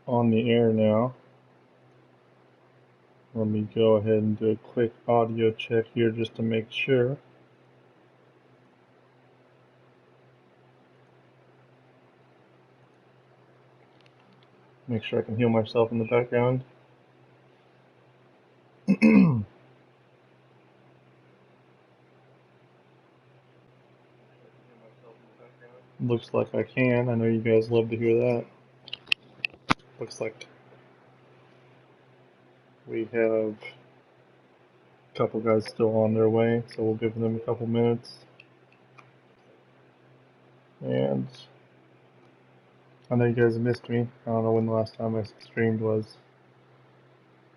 on the air now. Let me go ahead and do a quick audio check here just to make sure. Make sure I can hear myself in the background. Looks like I can. I know you guys love to hear that. Looks like we have a couple guys still on their way, so we'll give them a couple minutes. And I know you guys missed me. I don't know when the last time I streamed was.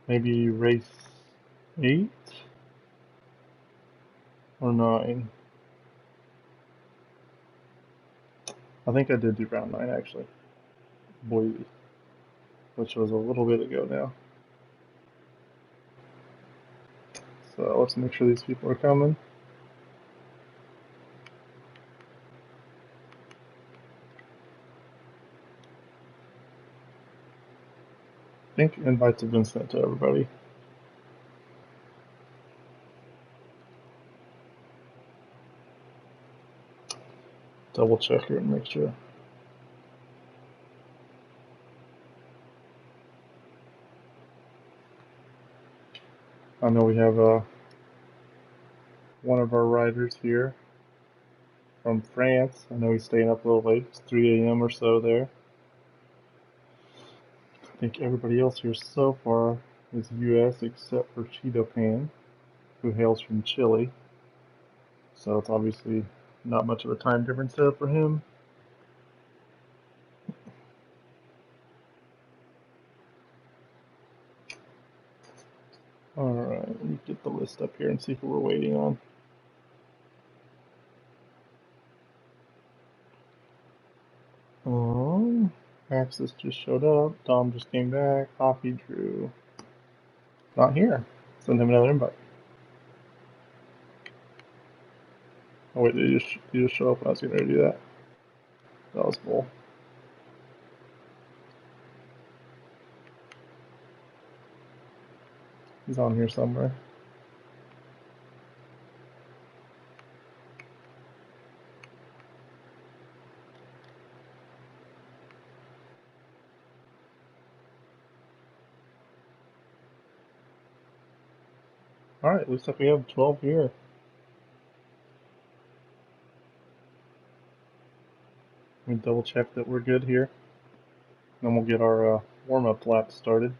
Maybe race 8 or 9. I think I did do round 9 actually. Boise, which was a little bit ago now. So let's make sure these people are coming. I think invites have been sent to everybody. Double check here and make sure. I know we have one of our riders here from France. I know he's staying up a little late. It's 3 a.m. or so there. I think everybody else here so far is US except for Cheeto Pan, who hails from Chile. So it's obviously not much of a time difference there for him. Alright, let me get the list up here and see who we're waiting on. Axis just showed up. Dom just came back. Hockey Drew. Not here. Send him another invite. Oh wait, did you just show up when I was getting ready to do that? That was cool. He's on here somewhere. Alright, looks like we have 12 here. Let me double check that we're good here. Then we'll get our warm-up lap started.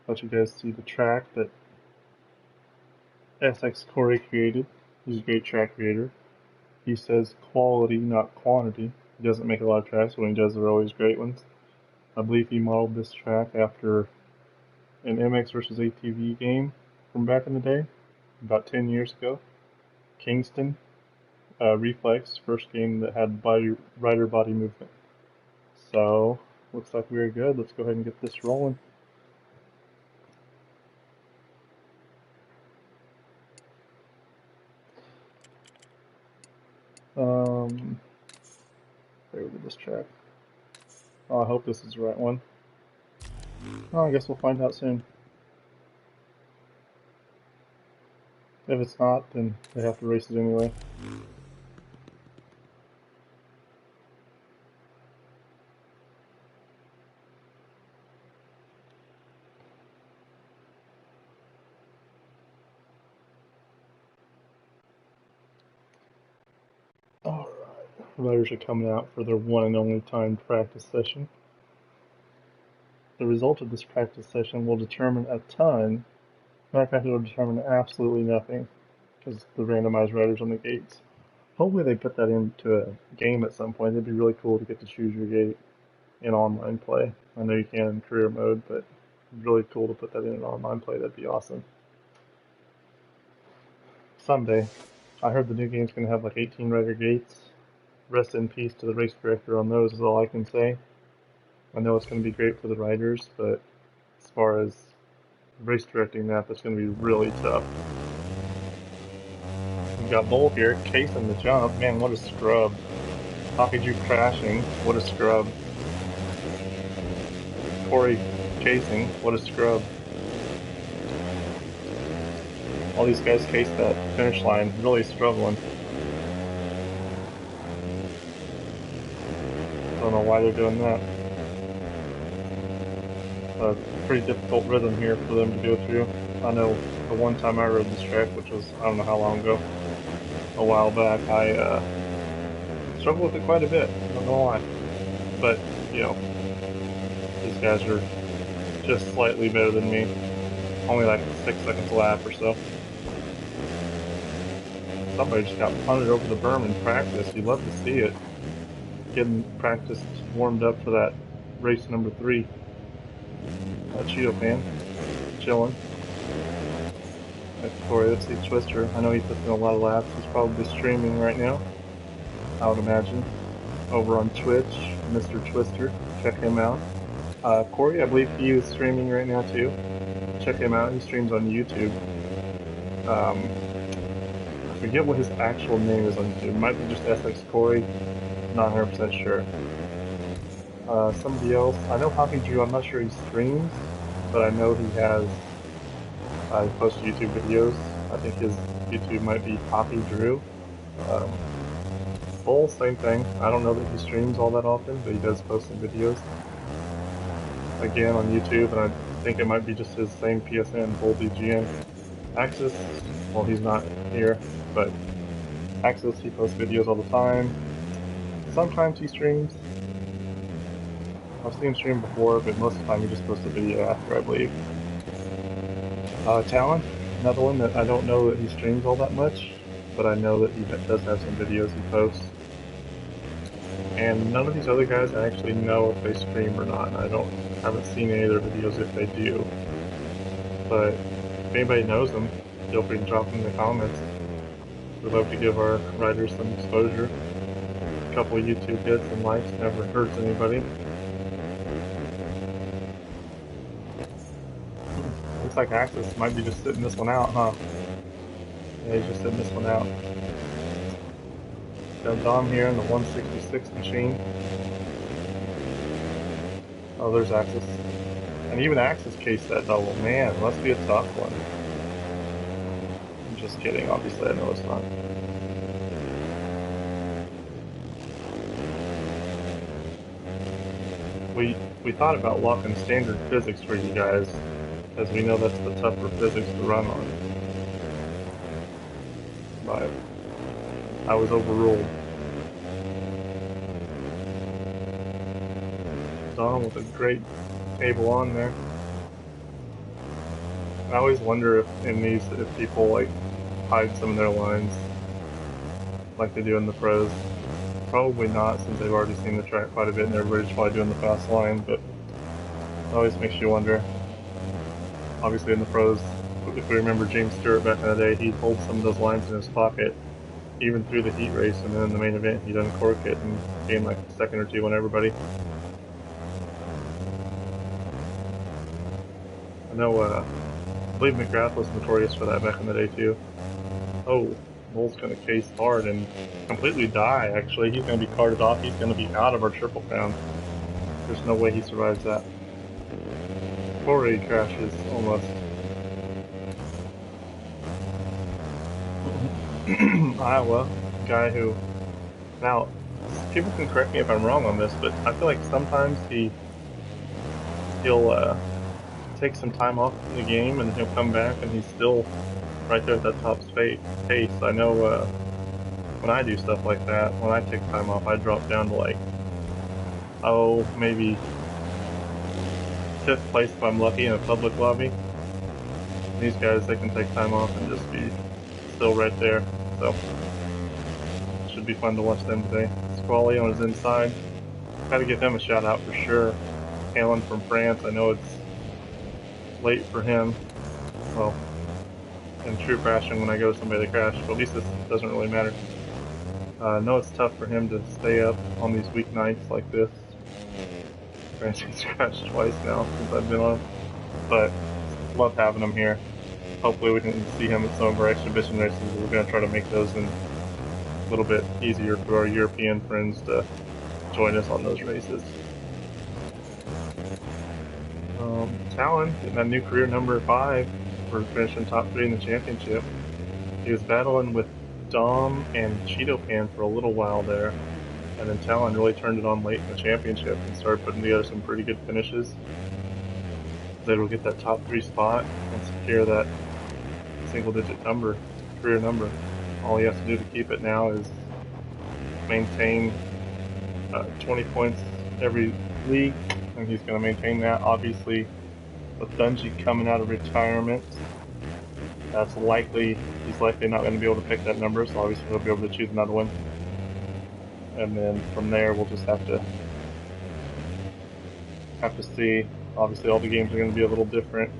Let you guys see the track that SX Corey created. He's a great track creator. He says quality, not quantity. He doesn't make a lot of tracks, but when he does, they're always great ones. I believe he modeled this track after an MX versus ATV game from back in the day, about 10 years ago. Kingston, Reflex, first game that had rider body movement. So, looks like we're good. Let's go ahead and get this rolling. Where did this track? Oh, I hope this is the right one. Oh, I guess we'll find out soon. If it's not, then they have to race it anyway. Alright, riders are coming out for their one and only timed practice session. The result of this practice session will determine a ton. Matter of fact, it will determine absolutely nothing because the randomized riders on the gates. Hopefully they put that into a game at some point. It'd be really cool to get to choose your gate in online play. I know you can in career mode, but really cool to put that in online play. That'd be awesome. Someday. I heard the new game's going to have like 18 rider gates. Rest in peace to the race director on those is all I can say. I know it's going to be great for the riders, but as far as race directing that's going to be really tough. We got Bull here, casing the jump. Man, what a scrub. Hockey Drew crashing. What a scrub. Corey casing. What a scrub. All these guys case that finish line, really struggling. Don't know why they're doing that. A pretty difficult rhythm here for them to go through. I know the one time I rode this track, which was, I don't know how long ago, a while back, I struggled with it quite a bit, I don't know why. But, you know, these guys are just slightly better than me. Only like 6 seconds a lap or so. Somebody just got punted over the berm in practice. You'd love to see it. Getting practice warmed up for that race number 3. Cheeto fan, chilling. Corey, let's see Twister. I know he puts in a lot of laps. He's probably streaming right now, I would imagine. Over on Twitch, Mr. Twister. Check him out. Corey, I believe he is streaming right now too. Check him out. He streams on YouTube. I forget what his actual name is on YouTube. It might be just SX Corey. Not 100% sure. Somebody else. I know Hoppy Drew. I'm not sure he streams, but I know he has. He posts YouTube videos. I think his YouTube might be Hoppy Drew. Bull, same thing. I don't know that he streams all that often, but he does post some videos. Again on YouTube, and I think it might be just his same PSN, Bull BGN. Axis, well, he's not here, but Axis, he posts videos all the time. Sometimes he streams. I've seen him stream before, but most of the time he just posts a video after, I believe. Talon, another one that I don't know that he streams all that much, but I know that he does have some videos he posts. And none of these other guys I actually know if they stream or not, and I haven't seen any of their videos if they do. But if anybody knows them, feel free to drop them in the comments. We'd love to give our riders some exposure. A couple of YouTube hits and likes never hurts anybody. Looks like Axis might be just sitting this one out, huh? Yeah, he's just sitting this one out. Got Dom here in the 166 machine. Oh, there's Axis. And even Axis cased that double. Man, must be a tough one. I'm just kidding, obviously I know it's not. We thought about locking standard physics for you guys, as we know that's the tougher physics to run on. But I was overruled. Don with a great table on there. I always wonder if people like hide some of their lines like they do in the pros. Probably not, since they've already seen the track quite a bit and everybody's probably doing the fast line, but it always makes you wonder. Obviously in the pros, if we remember James Stewart back in the day, he'd hold some of those lines in his pocket even through the heat race, and then in the main event he'd uncork it and gain like a second or two on everybody. I know, I believe McGrath was notorious for that back in the day too. Oh, Bull's gonna case hard and completely die, actually. He's gonna be carted off, he's gonna be out of our Triple Crown. There's no way he survives that. Corey crashes, almost. Iowa, guy who, now, people can correct me if I'm wrong on this, but I feel like sometimes he'll take some time off from the game and he'll come back and he's still right there at that top pace. I know when I do stuff like that, when I take time off, I drop down to like, maybe 5th place if I'm lucky in a public lobby. These guys, they can take time off and just be still right there. So, it should be fun to watch them today. Squally on his inside. Gotta give him a shout out for sure. Alan from France, I know it's late for him. Well, in true crashing when I go to somebody that crashed, but at least this doesn't really matter. I know it's tough for him to stay up on these weeknights like this. Francis crashed twice now since I've been on, but love having him here. Hopefully we can see him at some of our exhibition races. We're going to try to make those a little bit easier for our European friends to join us on those races. Talon getting that new career number 5 for finishing top 3 in the championship. He was battling with Dom and Cheeto Pan for a little while there, and then Talon really turned it on late in the championship and started putting together some pretty good finishes. They will get that top 3 spot and secure that single-digit number, career number. All he has to do to keep it now is maintain 20 points every league, and he's going to maintain that. Obviously, with Dungy coming out of retirement, that's likely, he's likely not going to be able to pick that number, so obviously he'll be able to choose another one. And then from there, we'll just have to see. Obviously, all the games are going to be a little different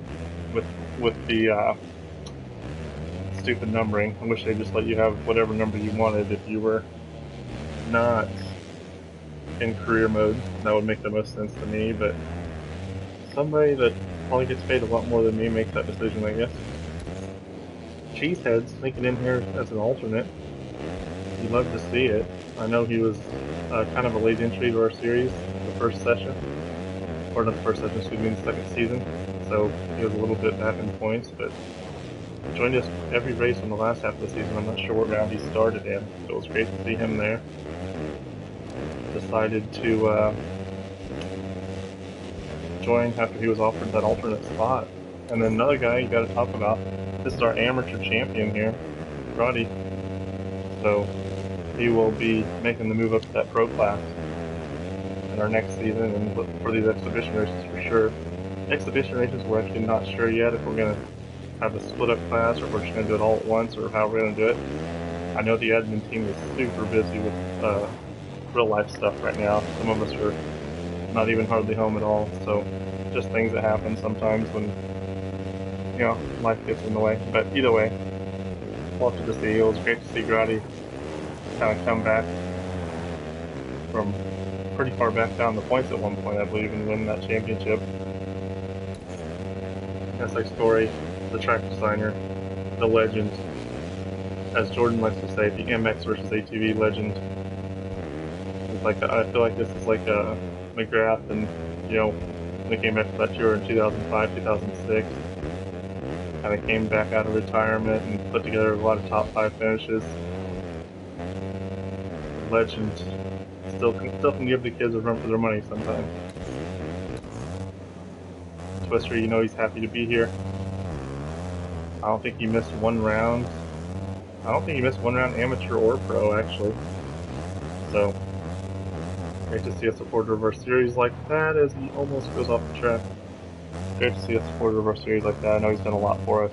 with the stupid numbering. I wish they'd just let you have whatever number you wanted if you were not in career mode. That would make the most sense to me, but somebody that probably gets paid a lot more than me makes that decision, I guess. Cheesehead sneaking in here as an alternate. You'd love to see it. I know he was kind of a late entry to our series, the first session. Or not the first session, excuse me, the second season. So he was a little bit back in points, but joined us every race in the last half of the season. I'm not sure what round he started in, so it was great to see him there. Decided to join after he was offered that alternate spot. And then another guy you got to talk about. This is our amateur champion here, Roddy. So he will be making the move up to that pro class in our next season and look for these exhibition races for sure. Exhibition races, we're actually not sure yet if we're going to have a split up class or if we're just going to do it all at once or how we're going to do it. I know the admin team is super busy with real life stuff right now. Some of us are not even hardly home at all, so just things that happen sometimes when, you know, life gets in the way. But either way, we'll have to see. It was great to see Grady kind of come back from pretty far back down the points at one point, I believe, and win that championship. SX Story, the track designer, the legend, as Jordan likes to say, the MX versus ATV legend. It's like I feel like this is like a McGrath, and you know, when they came back to that tour in 2005, 2006, kind of came back out of retirement and put together a lot of top 5 finishes. Legend. Still can give the kids a run for their money sometimes. Twister, you know he's happy to be here. I don't think he missed one round. I don't think he missed one round amateur or pro, actually. So, great to see a supporter of our series like that as he almost goes off the track. Great to see a supporter of our series like that. I know he's done a lot for us.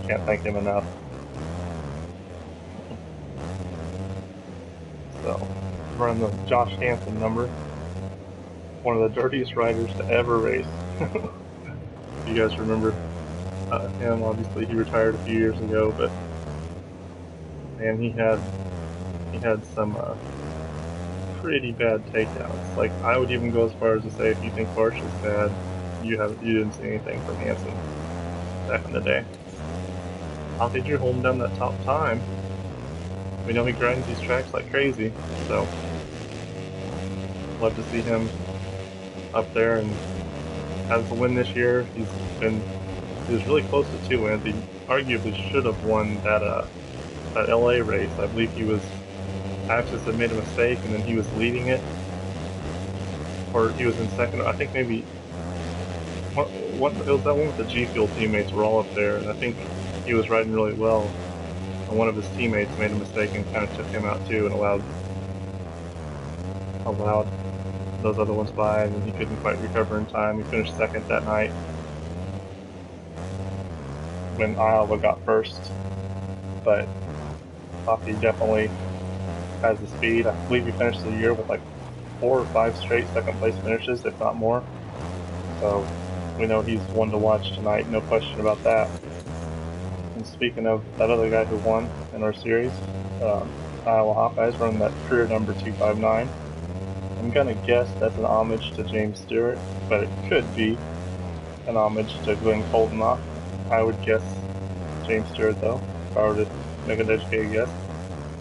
Can't thank him enough. So, running the Josh Hansen number. One of the dirtiest riders to ever race. You guys remember him? Obviously, he retired a few years ago, but man, he had some pretty bad takeouts. Like, I would even go as far as to say, if you think Barsh is bad, you didn't see anything from Hansen back in the day. How did you hold him down that top time? We know he grinds these tracks like crazy, so love to see him up there and has the win this year. He was really close to 2 wins. He arguably should have won that LA race. I believe Axis had made a mistake and then he was leading it, or he was in second. I think maybe it was that one with the G Fuel teammates were all up there, and I think he was riding really well. And one of his teammates made a mistake and kind of took him out too, and allowed those other ones by, and he couldn't quite recover in time. He finished second that night when Iowa got first, but Hockey definitely has the speed. I believe he finished the year with like 4 or 5 straight second place finishes, if not more. So we know he's one to watch tonight, no question about that. And speaking of that other guy who won in our series, Iowa Hawkeyes running that career number 259. I'm gonna guess that's an homage to James Stewart, but it could be an homage to Glenn Koldenoff. I would guess James Stewart though, if I were to make an educated guess.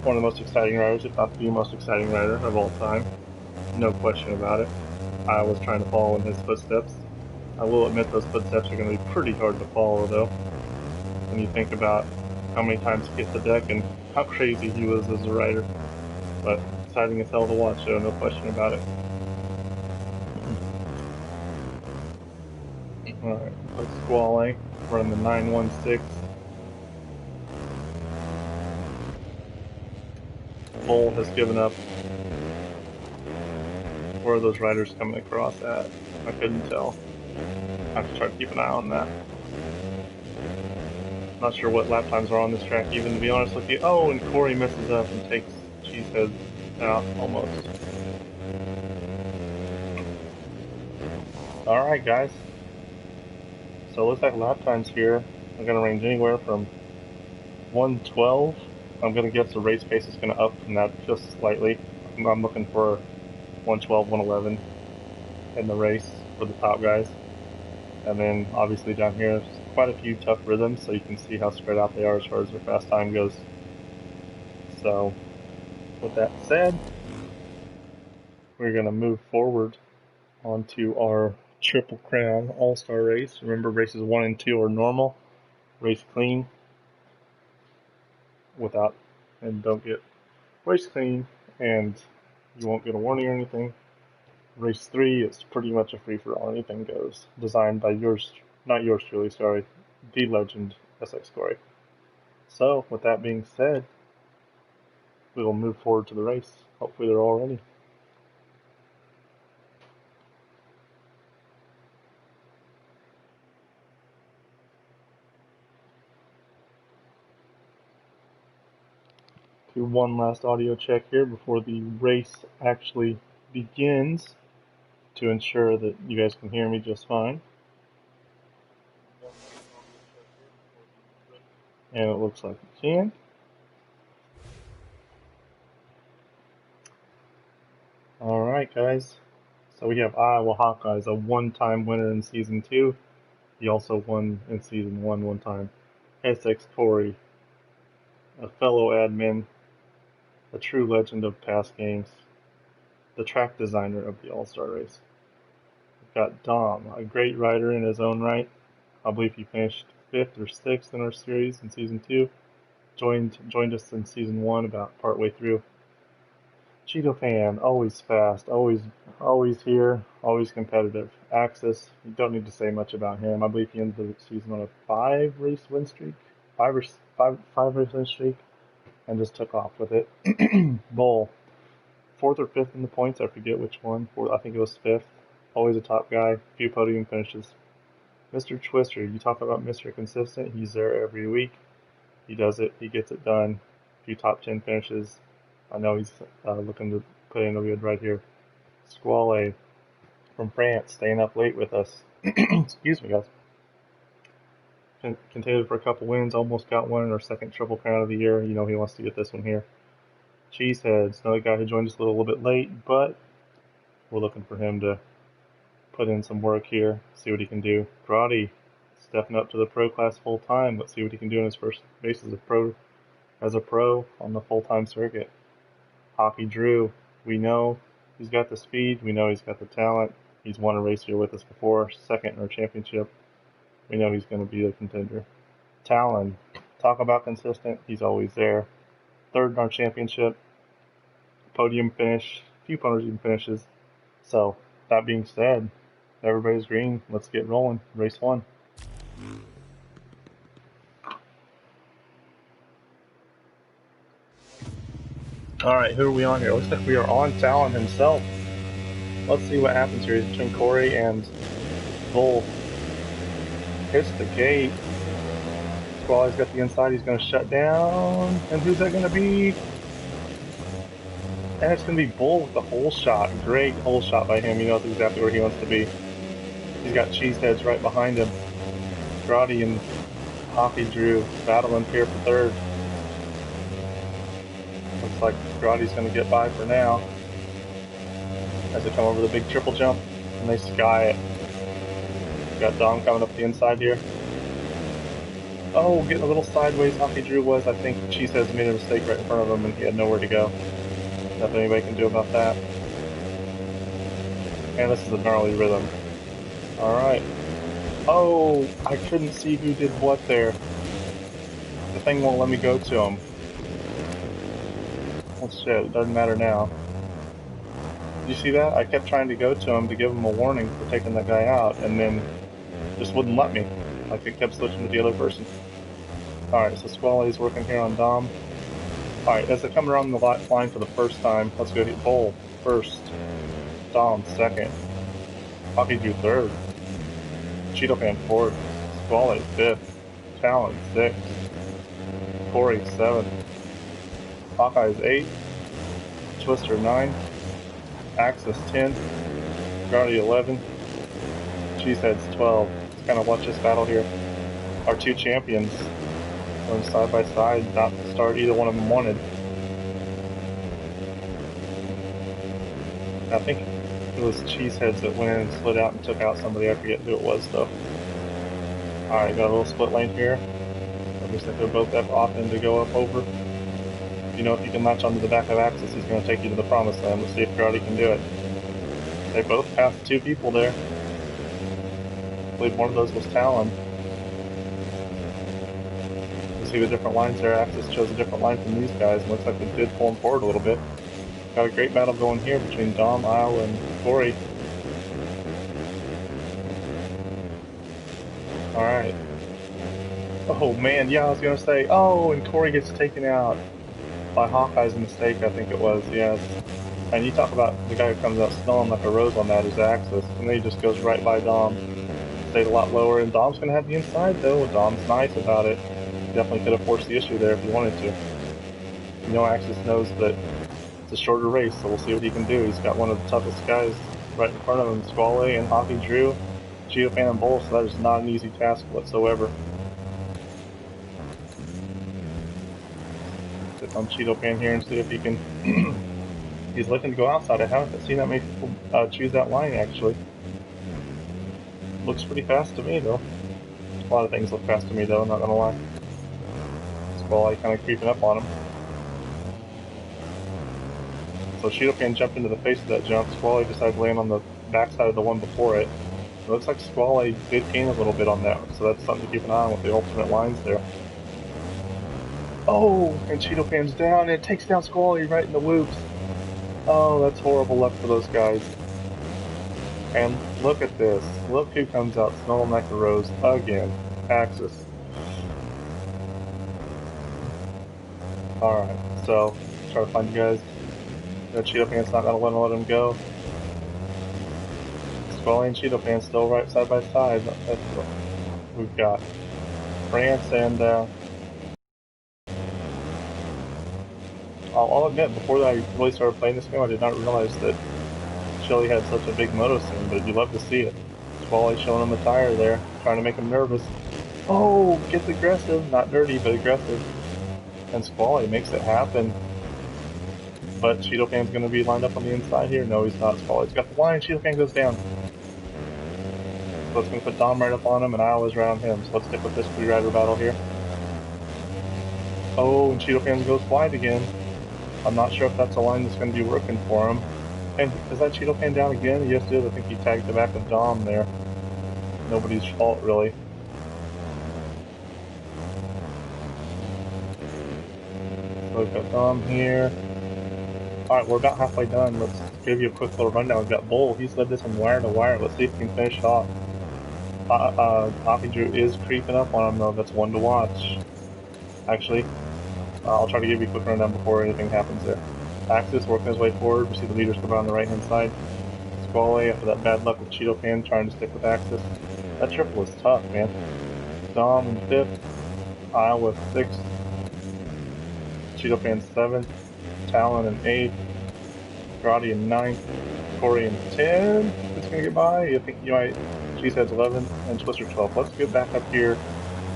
One of the most exciting riders, if not the most exciting rider of all time. No question about it. I was trying to follow in his footsteps. I will admit those footsteps are going to be pretty hard to follow, though, when you think about how many times he hit the deck and how crazy he was as a rider. But exciting as hell to watch, though, no question about it. Alright, so Squall running the 916. Bull has given up. Where are those riders coming across at? I couldn't tell. I have to try to keep an eye on that. Not sure what lap times are on this track, even, to be honest with you. Oh, and Corey messes up and takes Cheesehead out almost. Alright, guys. So it looks like lap times here are going to range anywhere from 112. I'm going to guess the race pace is going to up from that just slightly. I'm looking for 112, 111 in the race for the top guys. And then obviously down here, there's quite a few tough rhythms, so you can see how spread out they are as far as their fast time goes. So with that said, we're going to move forward onto our Triple Crown All-Star race. Remember, races 1 and 2 are normal. Race clean. Don't get race clean, and you won't get a warning or anything. Race 3 is pretty much a free-for-all, anything goes. Designed by the legend SX Corey. So, with that being said, we will move forward to the race. Hopefully they're all ready. Do one last audio check here before the race actually begins to ensure that you guys can hear me just fine. And it looks like you can. Alright, guys. So we have Iowa Hawkeyes, a one-time winner in Season 2. He also won in Season 1 one time. SX Corey, a fellow admin, a true legend of past games, the track designer of the All-Star race. We've got Dom, a great rider in his own right. I believe he finished 5th or 6th in our series in Season 2. Joined us in Season 1 about partway through. Cheeto fan, always fast, always here, always competitive. Axis, you don't need to say much about him. I believe he ended the season on a 5 race win streak, and just took off with it. Bull, 4th or 5th in the points, I forget which one. I think it was 5th. Always a top guy, few podium finishes. Mr. Twister, you talk about Mr. Consistent, he's there every week. He does it, he gets it done. Few top 10 finishes. I know he's looking to put in a good right here. Squall from France, staying up late with us. Excuse me, guys. Contended for a couple wins, almost got one in our second Triple Crown of the year. You know he wants to get this one here. Cheeseheads, another guy who joined us a little bit late, but we're looking for him to put in some work here, see what he can do. Grotti, stepping up to the pro class full time. Let's see what he can do in his first race as a pro on the full-time circuit. Hockey Drew, we know he's got the speed, we know he's got the talent. He's won a race here with us before, 2nd in our championship. We know he's going to be a contender. Talon, talk about consistent, he's always there. 3rd in our championship, podium finish, few podium finishes. So, that being said, everybody's green. Let's get rolling. Race 1. Alright, who are we on here? Looks like we are on Talon himself. Let's see what happens here between Corey and Bull. Hits the gate. Squally's got the inside, he's going to shut down. And who's that going to be? And it's going to be Bull with the hole shot. Great hole shot by him. He knows exactly where he wants to be. He's got Cheeseheads right behind him. Grotti and Hockey Drew battling here for 3rd. Looks like Grotti's going to get by for now as they come over the big triple jump and they sky it. We've got Dom coming up the inside here. Oh, getting a little sideways. Hockey Drew was. I think Cheeseheads made a mistake right in front of him and he had nowhere to go. Nothing anybody can do about that. And this is a gnarly rhythm. Alright. Oh, I couldn't see who did what there. The thing won't let me go to him. Well, shit, it doesn't matter now. Did you see that? I kept trying to go to him to give him a warning for taking that guy out, and then just wouldn't let me. Like, it kept switching to the other person. Alright, so Squally's working here on Dom. Alright, as they come around the line for the first time, let's go hit Bull first. Dom second. Hockey Drew third. Cheeto Fan fourth. Squally fifth. Talon sixth. Corey seventh. Hawkeye's eighth. Twister 9. Axis 10. Gardy 11. Cheesehead's 12. Let's kind of watch this battle here. Our two champions going side by side, not the start either one of them wanted. I think it was Cheeseheads that went in and slid out and took out somebody. I forget who it was though. Alright, got a little split lane here. Looks like they're both opting to go up over. You know, if you can latch onto the back of Axis, he's going to take you to the promised land. Let's see if Gardy can do it. They both passed two people there. I believe one of those was Talon. You see the different lines there. Axis chose a different line from these guys, and looks like they did pull them forward a little bit. Got a great battle going here between Dom, Isle, and Corey. Alright. Oh man, yeah, I was going to say, oh, and Corey gets taken out by Hawkeye's mistake, I think it was, yes. And you talk about the guy who comes out smelling like a rose on that is Axis, and then he just goes right by Dom. Stayed a lot lower, and Dom's going to have the inside though. Dom's nice about it. Definitely could have forced the issue there if he wanted to. You know, Axis knows that it's a shorter race, so we'll see what he can do. He's got one of the toughest guys right in front of him, Squally and Hockey Drew, Cheeto Fan and Bull, so that is not an easy task whatsoever. On Cheeto Fan here and see if he can. He's looking to go outside. I haven't seen that many people choose that line actually. Looks pretty fast to me though. A lot of things look fast to me though, not gonna lie. Squally kind of creeping up on him. So Cheeto Fan jumped into the face of that jump. Squally decided to land on the backside of the one before it. It looks like Squally did gain a little bit on that, so that's something to keep an eye on with the alternate lines there. Oh, and Cheeto Fan's down, and it takes down Squally right in the whoops. Oh, that's horrible luck for those guys. And look at this. Look who comes out smelling like a rose again. Axis. Alright, so try to find you guys. Cheeto Fan's not going to let him go. Squally and Cheeto Fan still right side by side. That's what we've got. France and I'll admit, before I really started playing this game, I did not realize that Chile had such a big moto scene, but you love to see it. Squally showing him the tire there, trying to make him nervous. Oh, gets aggressive. Not dirty, but aggressive. And Squally makes it happen. But Cheeto Fan's going to be lined up on the inside here. No, he's not. Squally's got the line. Cheeto Fan goes down. So it's going to put Dom right up on him, and Iowa's right on him. So let's stick with this three-rider battle here. Oh, and Cheeto Fan goes wide again. I'm not sure if that's a line that's going to be working for him. And is that Cheeto Fan down again? Yes, it is. I think he tagged the back of Dom there. Nobody's fault, really. So we've got Dom here. Alright, we're about halfway done. Let's give you a quick little rundown. We've got Bull. He's led this one wire to wire. Let's see if he can finish it off. Hockey Drew is creeping up on him, though. That's one to watch. Actually, I'll try to give you a quick rundown before anything happens there. Axis working his way forward. We see the leaders come around the right-hand side. Squally, after that bad luck with Cheeto Fan, trying to stick with Axis. That triple is tough, man. Dom in 5th. Iowa 6th. Cheeto Fan 7th. Talon in 8th. Grotti in 9th. Corey in 10th. It's going to get by. I think you might. Cheesehead's 11th. And Twister 12th. Let's get back up here,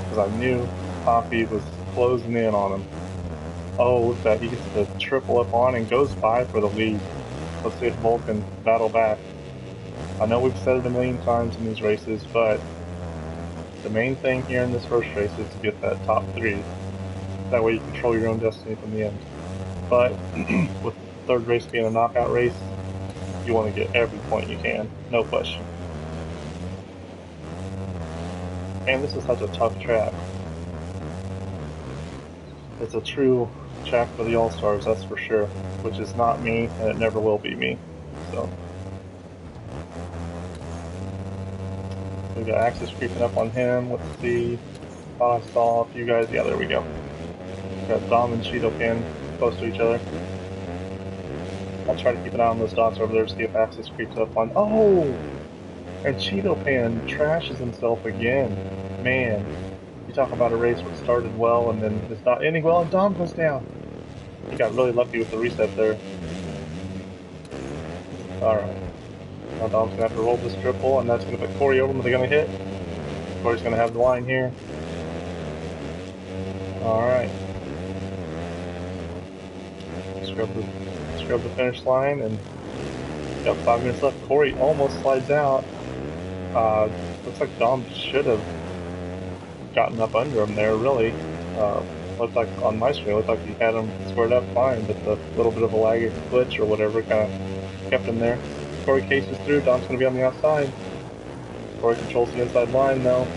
because I knew Poppy was closing in on him. Oh, look at that. He gets the triple up on and goes by for the lead. Let's see if Bull can battle back. I know we've said it a million times in these races, but the main thing here in this first race is to get that top 3. That way you control your own destiny from the end. But with the third race being a knockout race, you want to get every point you can. No question. And this is such a tough track. It's a true track for the All-Stars, that's for sure. Which is not me, and it never will be me. So we got Axis creeping up on him. Let's see. I saw a few guys. Yeah, there we go. We got Dom and Cheeto Pan close to each other. I'll try to keep an eye on those dots over there to see if Axis creeps up on. Oh! And Cheeto Pan trashes himself again. Man, you talk about a race that started well and then it's not ending well, and Dom goes down. He got really lucky with the reset there. Alright. Now Dom's gonna have to roll this triple, and that's gonna put Corey over him. Are they gonna hit? Corey's gonna have the line here. Alright. Scrub the finish line, and got 5 minutes left. Corey almost slides out. Looks like Dom should have gotten up under him there, really. Looked like on my screen, it looked like he had him squared up fine, but the little bit of a lag glitch or whatever kind of kept him there. Corey cases through, Dom's going to be on the outside. Corey controls the inside line though.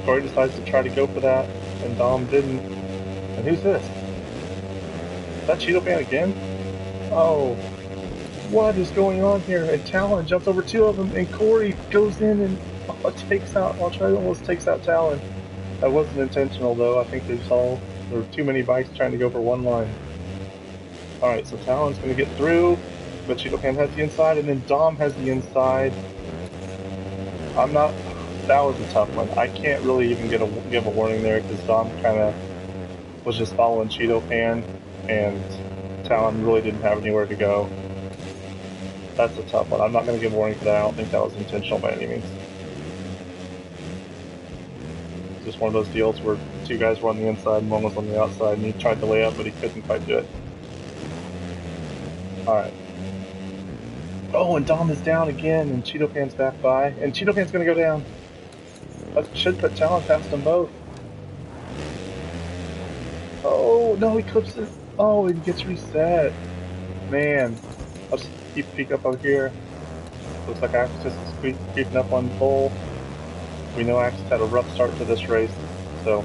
Corey decides to try to go for that, and Dom didn't. And who's this? Is that Cheeto Pan again? Oh, what is going on here? And Talon jumps over 2 of them, and Corey goes in and almost takes out Talon. That wasn't intentional though. I think they saw there were too many bikes trying to go for one line. Alright, so Talon's going to get through, but Cheeto Pan has the inside, and then Dom has the inside. That was a tough one. I can't really even give a warning there because Dom kind of was just following Cheeto Pan, and Talon really didn't have anywhere to go. That's a tough one. I'm not going to give a warning for that. I don't think that was intentional by any means. It's just one of those deals where 2 guys were on the inside and one was on the outside, and he tried to lay up, but he couldn't quite do it. Alright. Oh, and Dom is down again, and Cheeto Pan's back by, and Cheeto Pan's going to go down. That should put Talon past them both. Oh, no, he clips it. Oh, it gets reset. Man. I'll just keep a peek up over here. Looks like Axis is creeping up on Bull. We know Axis had a rough start to this race, so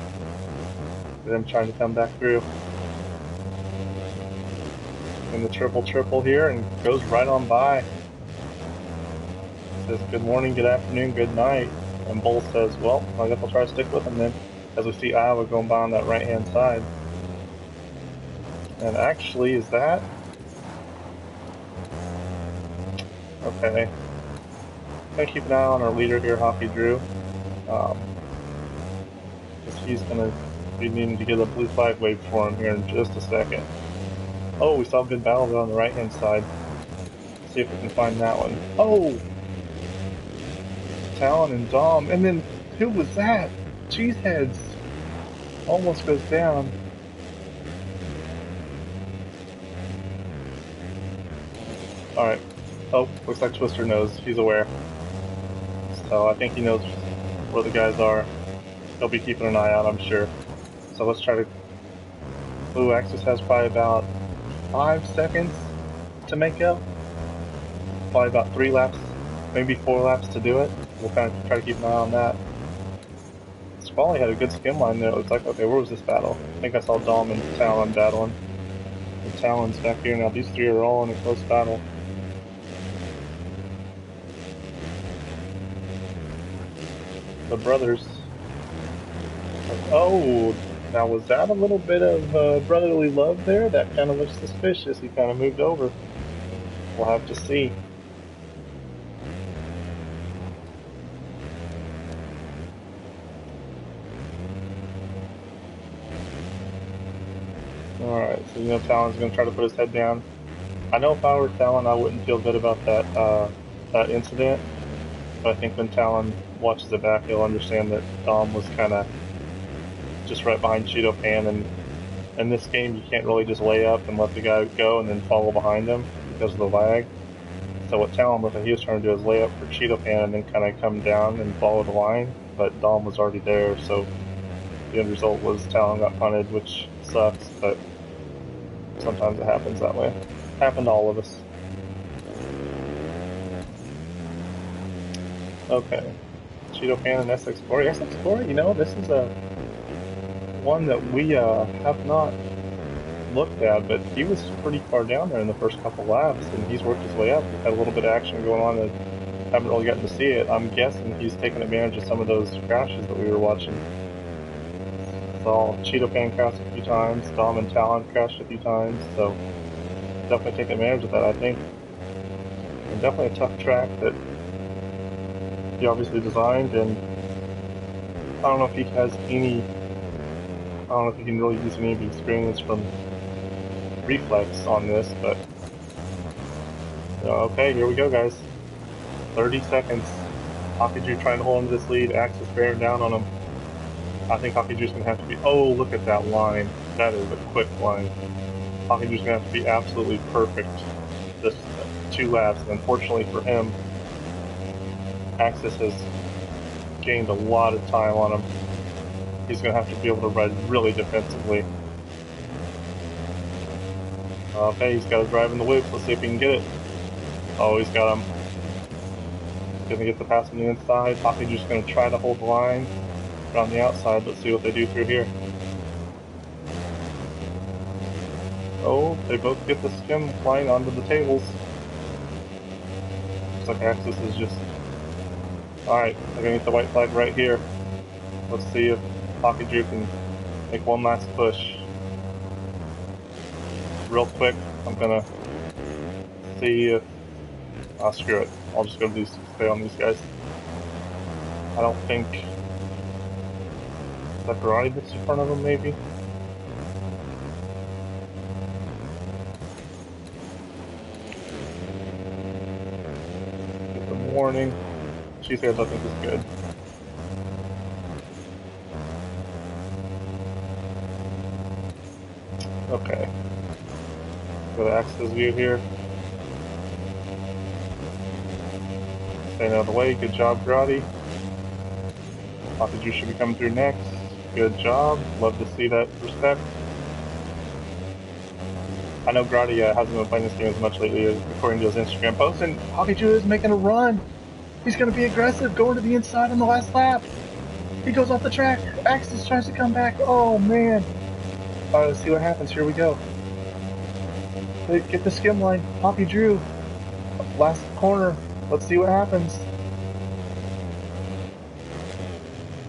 them trying to come back through. And the triple here, and goes right on by. Says good morning, good afternoon, good night. And Bull says, well, I guess I'll try to stick with him then. As we see Iowa going by on that right hand side. And actually, is that? Okay. Gonna keep an eye on our leader here, Hockey Drew. Because he's gonna be needing to get a blue flag waved for him here in just a second. Oh, we saw a good battle on the right hand side. Let's see if we can find that one. Oh! Talon and Dom, and then who was that? Cheeseheads almost goes down. Alright. Oh, looks like Twister knows. He's aware. So I think he knows where the guys are. He'll be keeping an eye out, I'm sure. So let's try to... Blue Axis has probably about 5 seconds to make up. Probably about 3 laps, maybe 4 laps to do it. We'll kind of try to keep an eye on that. Squally had a good skim line there. It looks like, okay, where was this battle? I think I saw Dom and Talon battling. And Talon's back here now. These 3 are all in a close battle. The brothers. Oh, now was that a little bit of brotherly love there? That kind of looks suspicious. He kind of moved over. We'll have to see. Alright, so you know Talon's going to try to put his head down. I know if I were Talon, I wouldn't feel good about that incident. But I think when Talon watches it back, he'll understand that Dom was kind of just right behind Cheeto Pan, and in this game you can't really just lay up and let the guy go and then follow behind him because of the lag. So what Talon looked like he was trying to do is lay up for Cheeto Pan and then kind of come down and follow the line, but Dom was already there, so the end result was Talon got punted, which sucks, but sometimes it happens that way. Happened to all of us. Okay. Cheeto Pan and SX Glory. SX Glory, you know, this is a one that we have not looked at, but he was pretty far down there in the first couple laps, and he's worked his way up. He's had a little bit of action going on, and haven't really gotten to see it. I'm guessing he's taken advantage of some of those crashes that we were watching. Saw Cheeto Pan crash a few times, Dom and Talon crashed a few times, so definitely taking advantage of that, I think. And definitely a tough track that he obviously designed, and I don't know if he has any, I don't know if he can really use any of the experience from reflex on this, but okay, here we go, guys. 30 seconds. Hockey trying to hold on to this lead. Axis bearing down on him. I think Hockey going to have to be... Oh, look at that line. That is a quick line. Hockey going to have to be absolutely perfect this 2 laps. And unfortunately for him, Axis has gained a lot of time on him. He's going to have to be able to ride really defensively. Okay, he's got to drive in the loop. Let's see if he can get it. Oh, he's got him. Gonna get the pass on the inside. Hockey just gonna try to hold the line around the outside. Let's see what they do through here. Oh, they both get the skim line onto the tables. Looks like Axis is just... Alright, they're gonna get the white flag right here. Let's see if Hockey Drew can make one last push. Real quick, I'm gonna see if... Oh, screw it. I'll just go to stay on these guys. I don't think... Is that Karate that's in front of them, maybe? Get the warning. She says I think is good. Okay. Go to Axis view here. Staying out of the way. Good job, Grotti. Hockey should be coming through next. Good job. Love to see that respect. I know Grotti hasn't been playing this game as much lately, according to his Instagram post, and Hockey is making a run. He's going to be aggressive, going to the inside on the last lap. He goes off the track. Axis tries to come back. Oh, man. Let's see what happens. Here we go. Get the skim line. Hockey Drew. Last corner. Let's see what happens.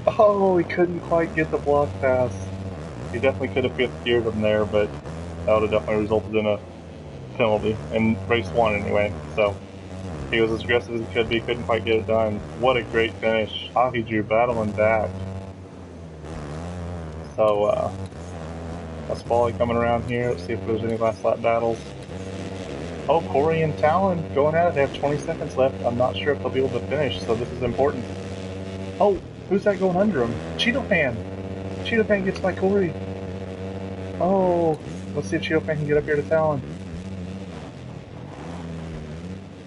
Oh, he couldn't quite get the block pass. He definitely could have fifth geared him there, but that would have definitely resulted in a penalty, in race 1 anyway. So he was as aggressive as he could be, couldn't quite get it done. What a great finish. Hockey Drew battling back. So, that's Wally coming around here. Let's see if there's any last lap battles. Oh, Corey and Talon going at it. They have 20 seconds left. I'm not sure if they'll be able to finish, so this is important. Oh, who's that going under him? Cheeto Pan. Cheeto Pan gets by Corey. Oh, let's see if Cheeto Pan can get up here to Talon.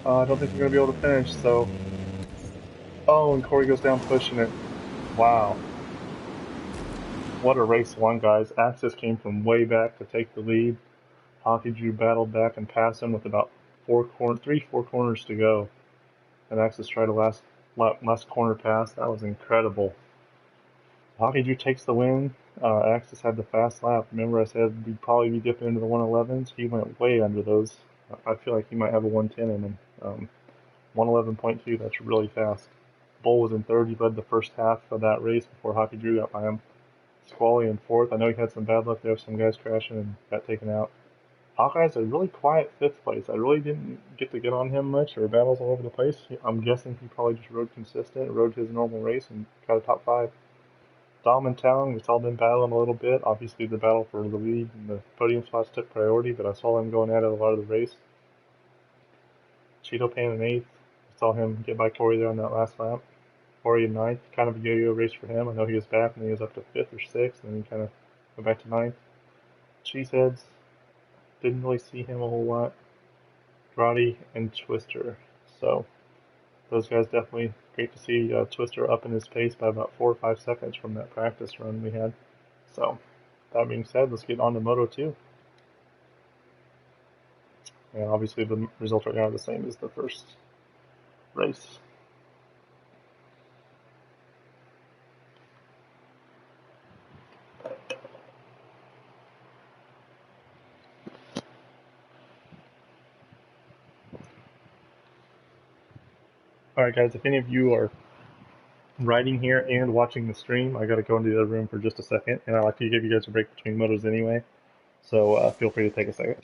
I don't think they're going to be able to finish, so... Oh, and Corey goes down pushing it. Wow. What a race 1, guys. Axis came from way back to take the lead. Hockey Drew battled back and passed him with about 4 corners to go. And Axis tried a last corner pass. That was incredible. Hockey Drew takes the win. Axis had the fast lap. Remember I said we'd probably be dipping into the 111s? He went way under those. I feel like he might have a 110 in him. 111.2, that's really fast. Bull was in third. He led the first half of that race before Hockey Drew got by him. Squally in fourth. I know he had some bad luck there, some guys crashing and got taken out. Hawkeye's a really quiet 5th place. I really didn't get on him much. There were battles all over the place. I'm guessing he probably just rode consistent, rode his normal race, and got a top 5. Dom and Talon, we saw them battling a little bit. Obviously, the battle for the lead and the podium spots took priority, but I saw them going at it a lot of the race. Cheeto Pan in 8th. I saw him get by Corey there on that last lap. Corey in 9th. Kind of a yo-yo race for him. I know he was back and he was up to 5th or 6th, and then he kind of went back to 9th. Cheeseheads. Didn't really see him a whole lot. Grotti and Twister. So, those guys definitely great to see Twister up in his pace by about 4 or 5 seconds from that practice run we had. So, that being said, let's get on to Moto 2. And obviously the results right now are the same as the first race. Alright guys, if any of you are riding here and watching the stream, I gotta go into the other room for just a second, and I like to give you guys a break between motos anyway, so feel free to take a second.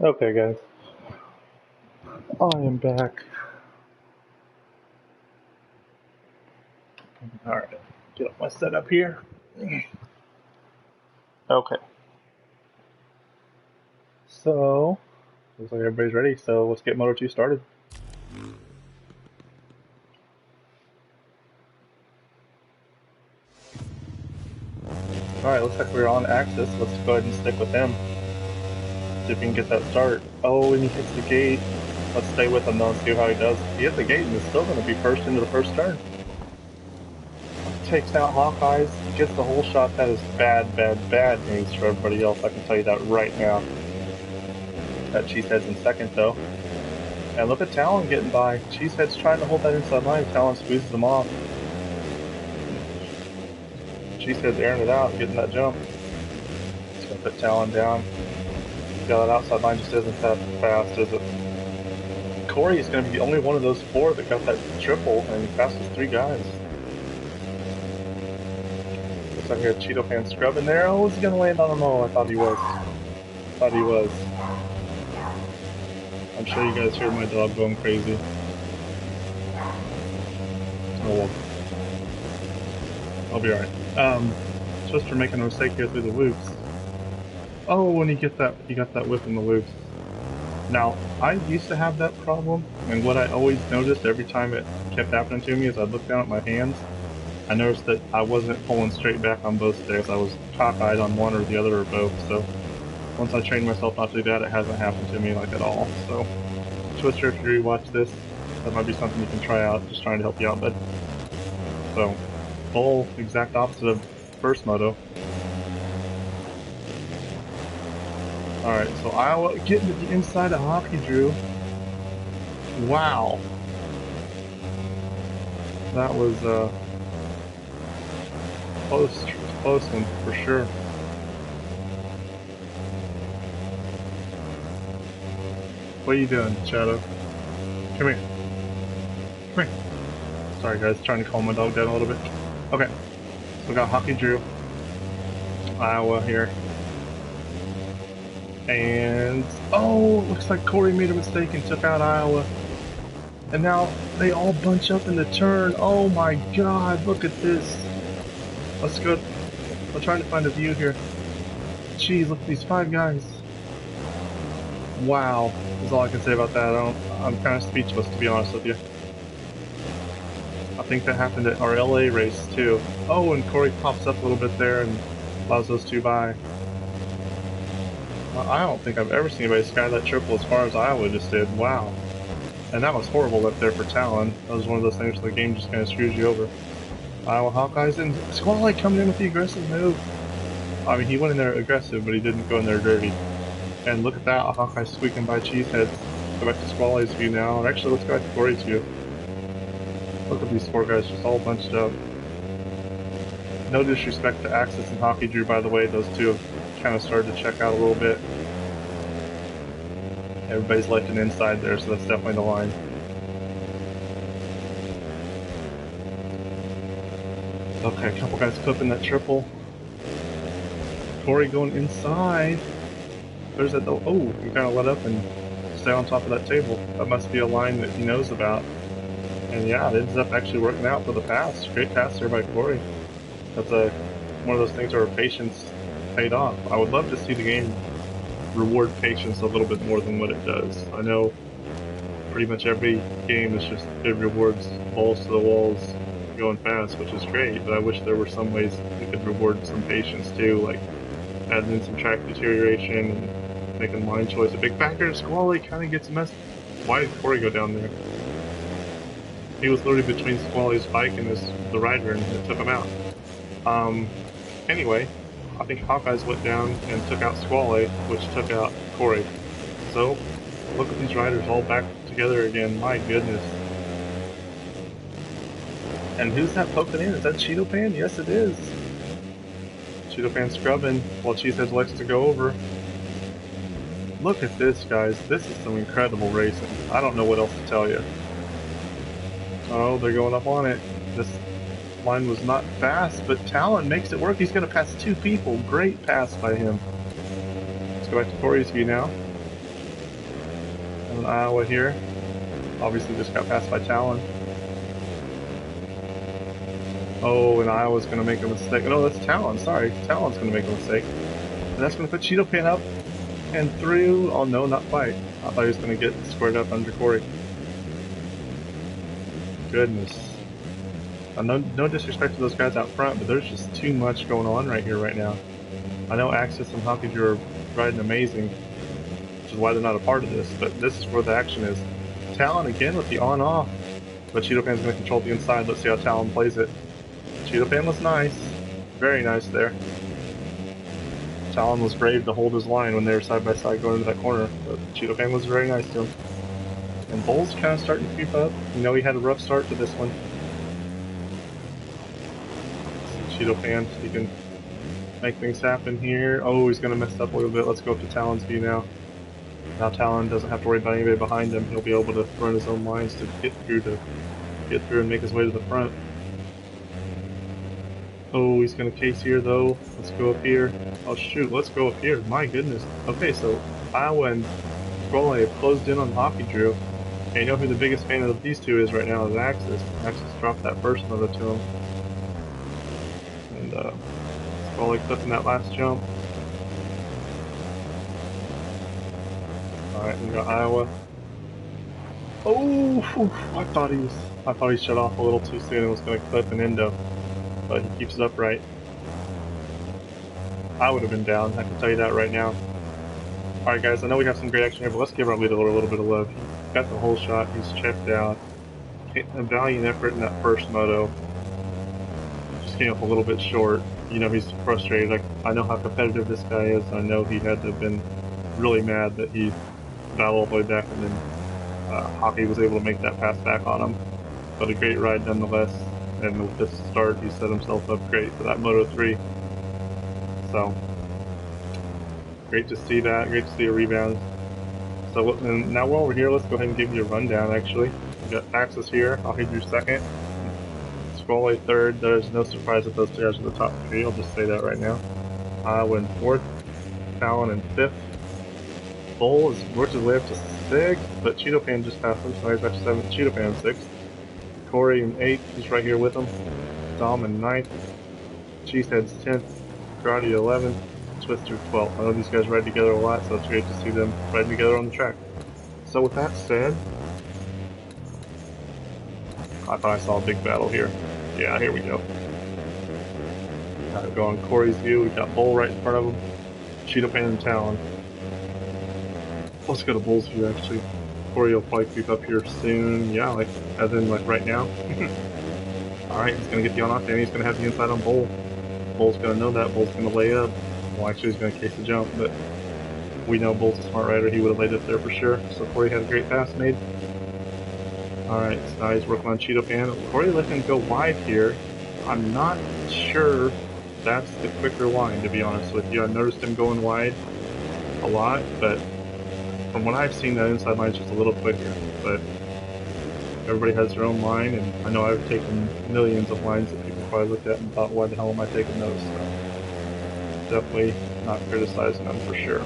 Okay guys, I am back. Alright, get up my setup here. Okay. So, looks like everybody's ready, so let's get Moto 2 started. Alright, looks like we're on Axis. Let's go ahead and stick with him. See if we can get that start. Oh, and he hits the gate. Let's stay with him though and see how he does. He hit the gate and is still going to be first into the first turn. Takes out Hawkeyes, gets the whole shot. That is bad, bad, bad news for everybody else. I can tell you that right now. That Cheesehead's in second though. And look at Talon getting by. Cheesehead's trying to hold that inside line. Talon squeezes him off. Cheesehead's airing it out, getting that jump. He's going to put Talon down. Yeah, that outside line just isn't that fast, is it? Corey is going to be the only one of those four that got that triple, and he passes three guys. Looks like we have Cheeto fan scrubbing there. Oh, is he going to land on him? Oh, I thought he was. Thought he was. I'm sure you guys hear my dog going crazy. Oh well. I'll be alright. Just for making a mistake here through the loops. Oh, when he got that whip in the loops. Now, I used to have that problem, and what I always noticed every time it kept happening to me is I'd look down at my hands. I noticed that I wasn't pulling straight back on both sticks. I was cockeyed on one or the other or both. So once I trained myself not to do that, it hasn't happened to me like at all. So Twister, if you rewatch this, that might be something you can try out. Just trying to help you out, bud. So full exact opposite of first moto. Alright, so Iowa getting to the inside of Hockey Drew. Wow. That was close one for sure. What are you doing, Shadow? Come here. Come here. Sorry guys, trying to calm my dog down a little bit. Okay, so we got Hockey Drew, Iowa here. And, oh, looks like Corey made a mistake and took out Iowa. And now they all bunch up in the turn. Oh my god, look at this. Let's go. I'm trying to find a view here. Jeez, look at these five guys. Wow, that's all I can say about that. I'm kind of speechless, to be honest with you. I think that happened at our LA race too. Oh, and Corey pops up a little bit there and allows those two by. I don't think I've ever seen anybody sky that triple as far as Iowa just did. Wow. And that was horrible up there for Talon. That was one of those things where the game just kind of screws you over. Iowa Hawkeyes and Squally coming in with the aggressive move. I mean, he went in there aggressive, but he didn't go in there dirty. And look at that, a Hawkeye squeaking by Cheeseheads. Go back to Squally's view now. Or actually, let's go back to Corey's view. Look at these four guys just all bunched up. No disrespect to Axis and Hockey Drew, by the way. Those two have kind of started to check out a little bit. Everybody's left an inside there, so that's definitely the line. Okay, a couple guys clipping that triple. Corey going inside. There's that. Oh, he kind of let up and stay on top of that table. That must be a line that he knows about. And yeah, it ends up actually working out for the pass. Great pass there by Corey. That's one of those things where patience paid off. I would love to see the game reward patience a little bit more than what it does. I know pretty much every game is just, it rewards balls to the walls going fast, which is great, but I wish there were some ways we could reward some patience too, like adding in some track deterioration and making line choice a big factor. Squally kind of gets messed. Why did Corey go down there? He was literally between Squally's bike and the rider, and it took him out. Anyway, I think Hawkeyes went down and took out Squally, which took out Corey. So, look at these riders all back together again. My goodness. And who's that poking in? Is that Cheeto Pan? Yes, it is. Cheeto Pan scrubbing while Cheesehead likes to go over. Look at this, guys. This is some incredible racing. I don't know what else to tell you. Oh, they're going up on it. This line was not fast, but Talon makes it work. He's going to pass two people. Great pass by him. Let's go back to Corey's view now. And Iowa here. Obviously just got passed by Talon. Oh, and Iowa's going to make a mistake. No, that's Talon. Sorry. Talon's going to make a mistake. And that's going to put Cheeto Pan up and through. Oh, no, not quite. I thought he was going to get squared up under Corey. Goodness. No disrespect to those guys out front, but there's just too much going on right here right now. I know Axis and Hockey are riding amazing, which is why they're not a part of this, but this is where the action is. Talon again with the on-off, but Cheeto Pan's going to control the inside. Let's see how Talon plays it. Cheeto Pan was nice. Very nice there. Talon was brave to hold his line when they were side by side going into that corner, but Cheeto Pan was very nice to him. And Bull's kind of starting to creep up. You know, he had a rough start to this one. Cheeto Pan, he can make things happen here. Oh, he's going to mess up a little bit. Let's go up to Talon's view now. Now Talon doesn't have to worry about anybody behind him. He'll be able to run his own lines to get through and make his way to the front. Oh, he's going to case here though. Let's go up here. Oh shoot, let's go up here. My goodness. Okay, so Iowa and Squally have closed in on Hockey Drew. And you know who the biggest fan of these two is right now is Axis. Axis dropped that first moto to him. And Squally clipping that last jump. Alright, we got Iowa. Oh, I thought he shut off a little too soon and was going to clip an endo. But he keeps it upright. I would have been down, I can tell you that right now. Alright guys, I know we have some great action here, but let's give our leader a little bit of love. He got the whole shot, he's checked out. A valiant effort in that first moto. Just came up a little bit short. You know, he's frustrated. Like, I know how competitive this guy is. I know he had to have been really mad that he got all the way back and then Hockey was able to make that pass back on him. But a great ride nonetheless. And with this start, he set himself up great for that Moto 3. So, great to see that. Great to see a rebound. So now we're over here. Let's go ahead and give you a rundown, actually. We got Axis here. I'll hit you second. Squally third. There's no surprise that those two guys are the top three. I'll just say that right now. Iowa in fourth. Talon in fifth. Bull has worked his way up to sixth, but Cheeto Pan just passed him, so he's back to seventh. Cheeto Pan in sixth. Corey in 8th, he's right here with him. Dom in 9th. Cheesehead's 10th. Karate 11th. Twister 12th. I know these guys ride together a lot, so it's great to see them riding together on the track. So with that said, I thought I saw a big battle here. Yeah, here we go. Go on Corey's view. We got Bull right in front of him. Cheeto Pan and Talon. Let's go to Bull's view, actually. Corey will probably creep up here soon. Yeah, like, as in, like, right now. Alright, he's going to get the on-off, and he's going to have the inside on Bull. Bull's going to know that. Bull's going to lay up. Well, actually, he's going to case the jump, but we know Bull's a smart rider. He would have laid up there for sure. So Corey had a great pass made. Alright, so now he's working on Cheeto Pan. Corey let him go wide here. I'm not sure that's the quicker line, to be honest with you. I noticed him going wide a lot, but from what I've seen, that inside line is just a little quicker, but everybody has their own line, and I know I've taken millions of lines that people probably looked at and thought, why the hell am I taking those? So definitely not criticizing them for sure.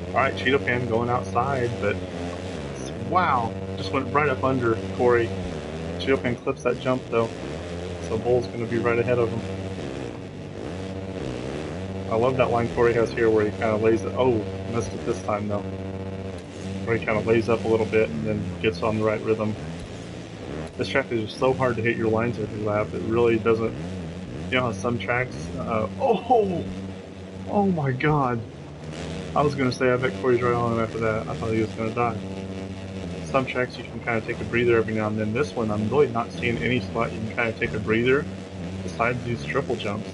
Alright, Cheeto Pan going outside, but wow, just went right up under Corey. Cheeto Pan clips that jump though, so Bull's going to be right ahead of him. I love that line Corey has here where he kind of lays it. Oh, missed it this time though. Where he kind of lays up a little bit and then gets on the right rhythm. This track is just so hard to hit your lines every lap. It really doesn't. You know how some tracks. Oh my God! I was gonna say I bet Corey's right on him after that. I thought he was gonna die. Some tracks you can kind of take a breather every now and then. This one I'm really not seeing any spot you can kind of take a breather besides these triple jumps.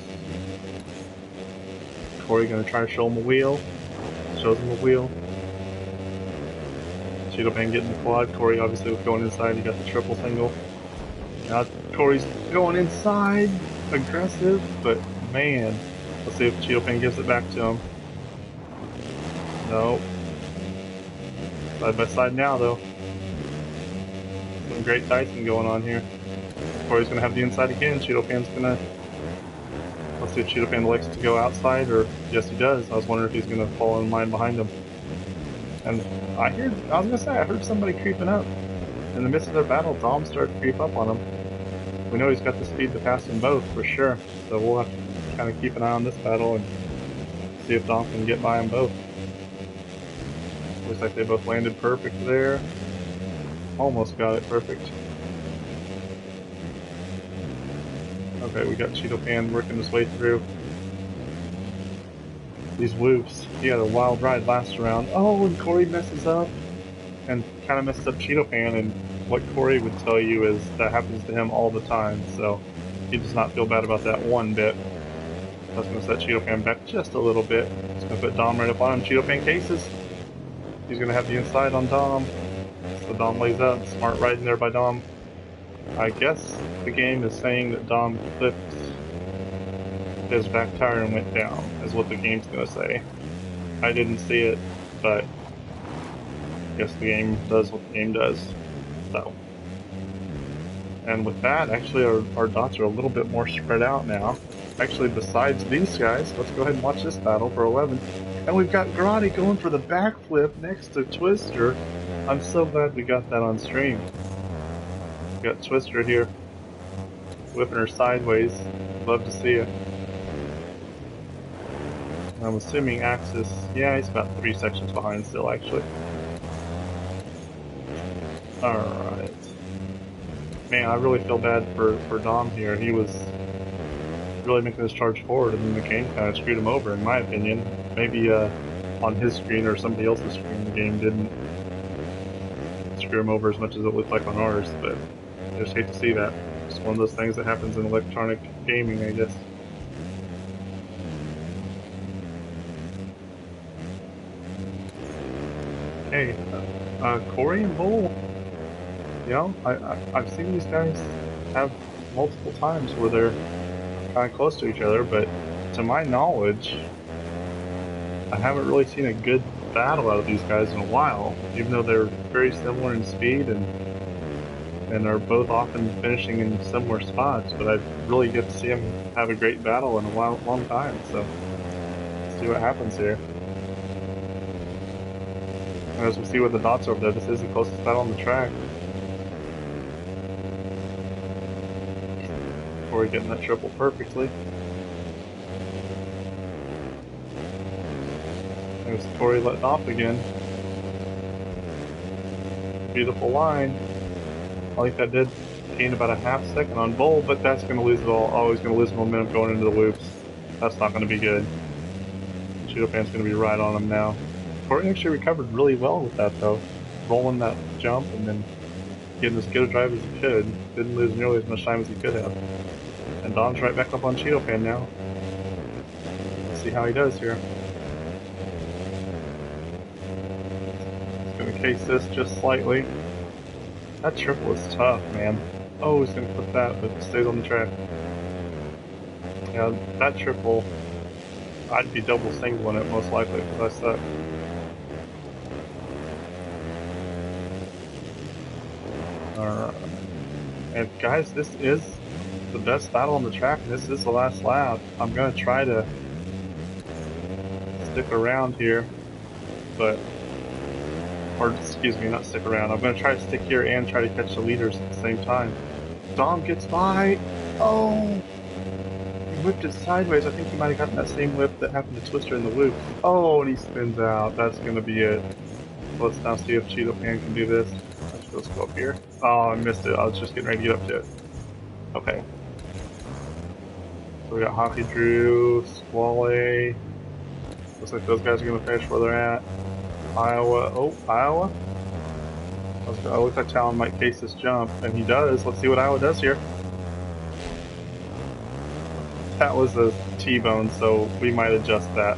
Corey gonna try to show him a wheel. Shows him a wheel. Cheeto Pan getting the quad. Corey obviously was going inside. He got the triple single. Now Corey's going inside. Aggressive, but man. Let's see if Cheeto Pan gives it back to him. No. Side by side now though. Some great dicing going on here. Corey's gonna have the inside again. Cheeto Pan's gonna. Let's see if Cheeto Pan likes to go outside, or yes, he does. I was wondering if he's gonna fall in line behind him. And I heard somebody creeping up. In the midst of their battle, Dom started to creep up on him. We know he's got the speed to pass them both for sure. So we'll have to kind of keep an eye on this battle and see if Dom can get by them both. Looks like they both landed perfect there. Almost got it perfect. Okay, we got Cheeto Pan working his way through these whoops. He had a wild ride last round. Oh, and Corey messes up and kind of messes up Cheeto Pan, and what Corey would tell you is that happens to him all the time, so he does not feel bad about that one bit. That's going to set Cheeto Pan back just a little bit. It's going to put Dom right up on him. Cheeto Pan cases. He's going to have the inside on Dom. So Dom lays up. Smart riding there by Dom. I guess the game is saying that Dom clipped his back tire and went down, is what the game's going to say. I didn't see it, but I guess the game does what the game does. So, and with that, actually our dots are a little bit more spread out now. Actually, besides these guys, let's go ahead and watch this battle for 11. And we've got Grotti going for the backflip next to Twister. I'm so glad we got that on stream. We got Twister here, whipping her sideways. Love to see it. I'm assuming Axis, yeah, he's about 3 sections behind still, actually. Alright. Man, I really feel bad for Dom here. He was really making this charge forward, and then the game kind of screwed him over, in my opinion. Maybe on his screen or somebody else's screen, the game didn't screw him over as much as it looked like on ours, but I just hate to see that. It's one of those things that happens in electronic gaming, I guess. Hey, Corey and Bull, you know, I've seen these guys have multiple times where they're kind of close to each other, but to my knowledge, I haven't really seen a good battle out of these guys in a while, even though they're very similar in speed and are both often finishing in similar spots, but I really get to see them have a great battle in a long time, so let's see what happens here. And as we see with the dots over there, this is the closest battle on the track. Corey getting that triple perfectly. There's Corey letting off again. Beautiful line. I think that did gain about a half second on Bull, but that's going to lose it all. Always going to lose momentum going into the loops. That's not going to be good. Cheeto Pan's going to be right on him now. Corey actually recovered really well with that though. Rolling that jump and then getting as good a drive as he could. Didn't lose nearly as much time as he could have. And Dom's right back up on Cheeto Pan now. Let's see how he does here. He's going to case this just slightly. That triple is tough, man. Oh, he's going to clip that, but it stays on the track. Yeah, that triple, I'd be double singling it most likely because I suck. Alright. And guys, this is the best battle on the track, and this is the last lap. I'm going to try to stick around here, but, or excuse me, not stick around. I'm going to try to stick here and try to catch the leaders at the same time. Dom gets by. Oh! whipped it sideways. I think he might have gotten that same whip that happened to Twister in the loop. Oh, and he spins out. That's going to be it. So let's now see if Cheeto Pan can do this. Let's go up here. Oh, I missed it. I was just getting ready to get up to it. Okay. So we got Hockey Drew, Squally. Looks like those guys are going to finish where they're at. Iowa. Oh, Iowa? It looks like Talon might case this jump, and he does. Let's see what Iowa does here. That was a T-bone, so we might adjust that.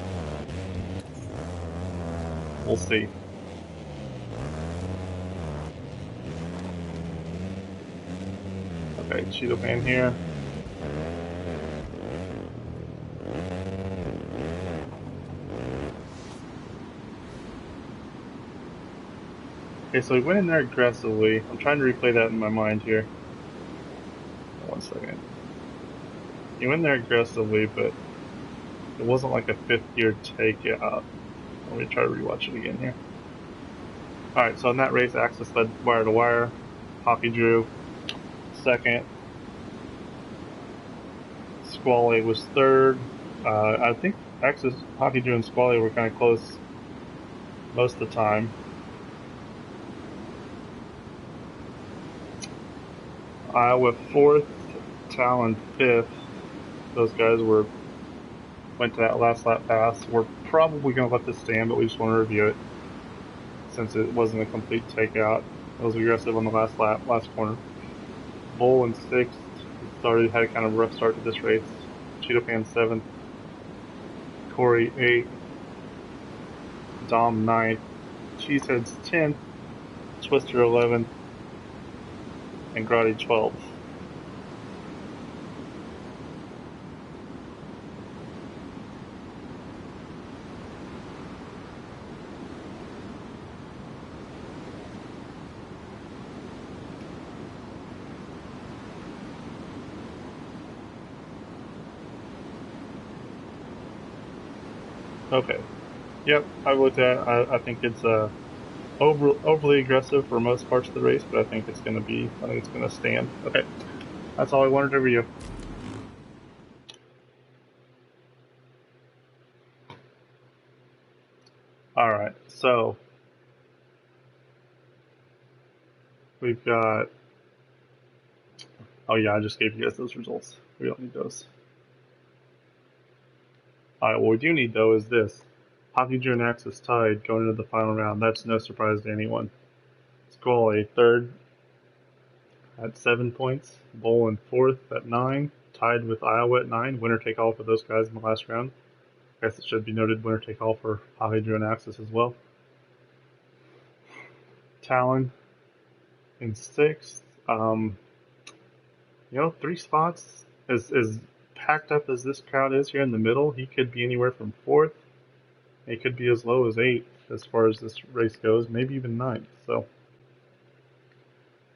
We'll see. Okay, Cheeto Pan here. Okay, so he went in there aggressively. I'm trying to replay that in my mind here. 1 second. He went there aggressively, but it wasn't like a fifth gear takeout. Let me try to rewatch it again here. Alright, so in that race, Axis led wire to wire. Hockey Drew second. Squally was third. I think Axis, Hockey Drew, and Squally were kind of close most of the time. Iowa fourth, Talon fifth. Those guys went to that last lap pass. We're probably going to let this stand, but we just want to review it since it wasn't a complete takeout. It was aggressive on the last lap, last corner. Bull in sixth. Had a kind of rough start to this race. Cheeto Pan seventh. Corey eighth. Dom ninth. Cheeseheads 10th. Twister 11th. And Grotty 12th. Okay. Yep, I looked at it. I think it's overly aggressive for most parts of the race, but I think it's going to stand. Okay. That's all I wanted to review. Alright, so we've got. Oh, yeah, I just gave you guys those results. We don't need those. Alright, what we do need, though, is this. Hockey Drew and Axis tied going into the final round. That's no surprise to anyone. Squally third at 7 points. Bull in fourth at 9. Tied with Iowa at 9. Winner take all for those guys in the last round. I guess it should be noted winner take all for Hockey Drew and Axis as well. Talon in sixth. 3 spots. As packed up as this crowd is here in the middle, he could be anywhere from fourth. He could be as low as 8th as far as this race goes, maybe even 9th. So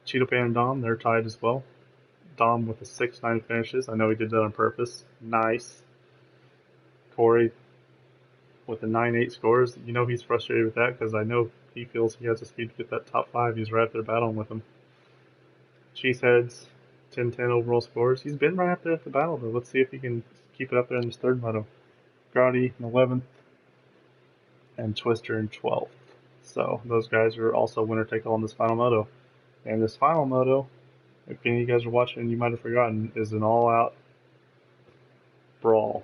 Cheeto Pan and Dom, they're tied as well. Dom with the 6-9 finishes. I know he did that on purpose. Nice. Corey with the 9-8 scores. You know he's frustrated with that because I know he feels he has the speed to get that top 5. He's right up there battling with him. Cheeseheads, 10-10 overall scores. He's been right up there at the battle, though. Let's see if he can keep it up there in his third moto. Grotty in 11th and Twister in 12th. So those guys are also winner take all in this final moto. And this final moto, if any of you guys are watching, you might have forgotten, is an all-out brawl.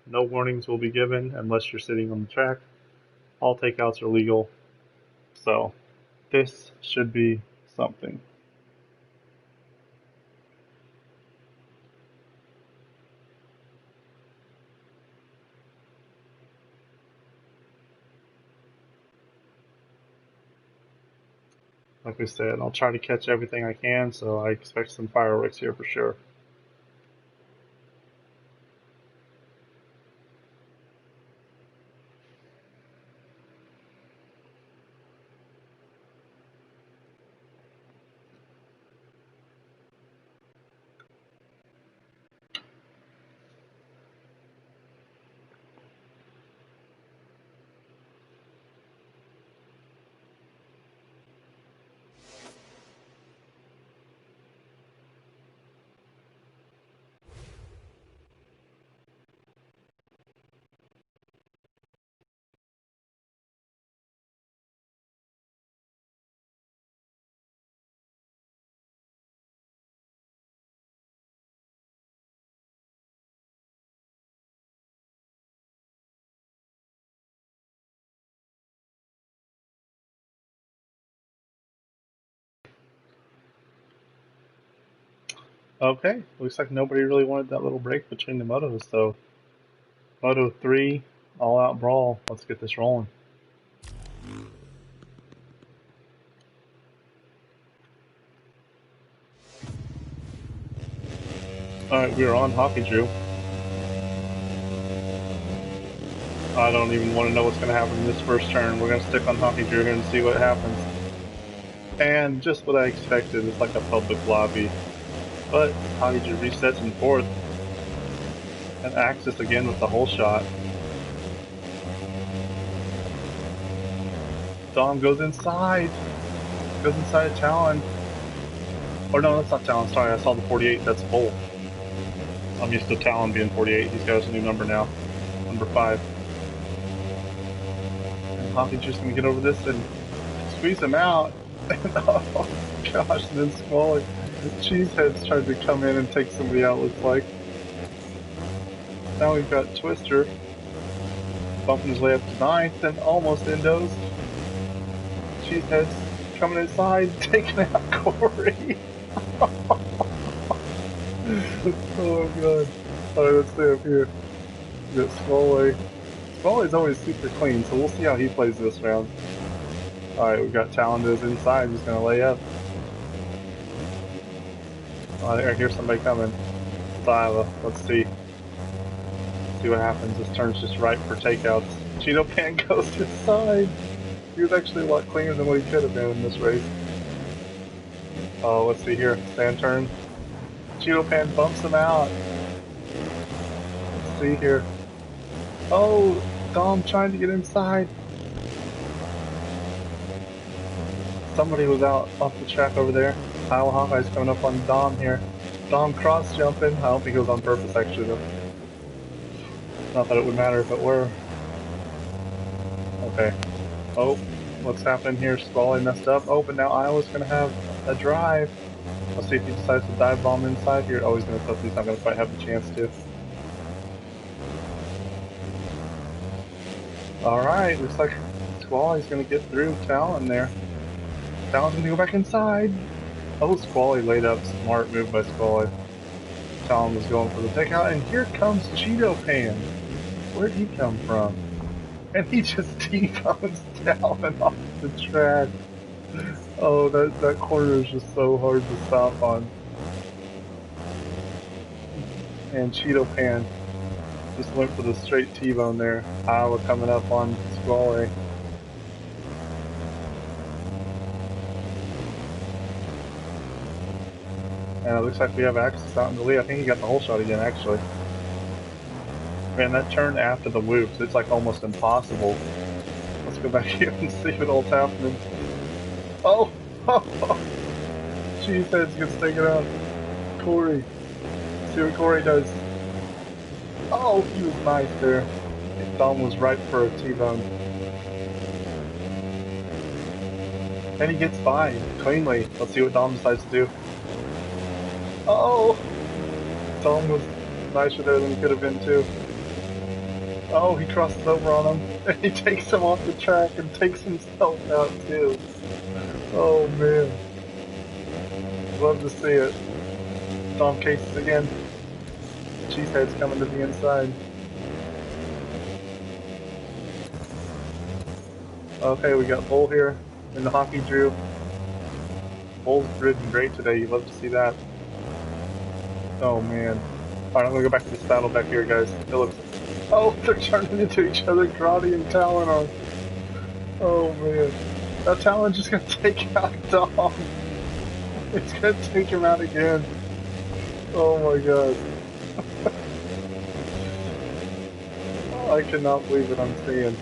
No warnings will be given unless you're sitting on the track. All takeouts are legal. So this should be something. Like I said, I'll try to catch everything I can, so I expect some fireworks here for sure. Okay, looks like nobody really wanted that little break between the motos, so Moto 3, all out brawl. Let's get this rolling. Alright, we are on Hockey Drew. I don't even want to know what's going to happen in this first turn. We're going to stick on Hockey Drew here and see what happens. And just what I expected, it's like a public lobby. But Hockey Drew resets in fourth. And Axis again with the whole shot. Dom goes inside. Goes inside Talon. Or no, that's not Talon. Sorry, I saw the 48. That's Bull. I'm used to Talon being 48. He's got his new number now. Number 5. And Hockey's just going to get over this and squeeze him out. And oh gosh, and then Squally. Cheesehead's trying to come in and take somebody out, looks like. Now we've got Twister bumping his way up to 9th and almost endos. Cheesehead's coming inside, taking out Corey. Oh god. Alright, let's stay up here. We got Squally. Squally's always super clean, so we'll see how he plays this round. Alright, we've got Talendos inside, he's gonna lay up. I hear somebody coming. Zyla, let's see. See what happens. This turn's just right for takeouts. Cheeto Pan goes inside. He was actually a lot cleaner than what he could have been in this race. Oh, let's see here. Stand turn. Cheeto Pan bumps him out. Let's see here. Oh, Dom trying to get inside. Somebody was out off the track over there. Iowa Hawkeye's coming up on Dom here. Dom cross jumping. I don't think it was on purpose actually though. Not that it would matter if it were. Okay. Oh, what's happening here? Squally messed up. Oh, but now Iowa's going to have a drive. Let's see if he decides to dive bomb inside here. Oh, he's going to flip. He's not going to quite have the chance to. Alright, looks like Squally's going to get through Talon there. Talon's going to go back inside. Oh, Squally laid up. Smart move by Squally. Talon was going for the takeout, and here comes Cheeto Pan. Where'd he come from? And he just T-bones Talon off the track. Oh, that corner is just so hard to stop on. And Cheeto Pan just went for the straight T-bone there. Iowa coming up on Squally. And it looks like we have Axis out in the lead. I think he got the whole shot again, actually. Man, that turn after the whoops, it's like almost impossible. Let's go back here and see what all's happening. Oh! Cheeseheads gets taken out. Corey. See what Corey does. Oh, he was nice there. Dom was right for a T-bone. And he gets by cleanly. Let's see what Dom decides to do. Oh! Dom was nicer there than he could have been too. Oh, he crosses over on him, and he takes him off the track and takes himself out too. Oh man. Love to see it. Dom cases again. Cheesehead's coming to the inside. Okay, we got Bull here in the Hockey Drew. Bull's ridden great today, you love to see that. Oh man. Alright, I'm gonna go back to this battle back here, guys. It looks... Oh, they're turning into each other, Grotty and Talon are... Oh man. Now Talon's just gonna take out Dom. It's gonna take him out again. Oh my god. I cannot believe what I'm seeing.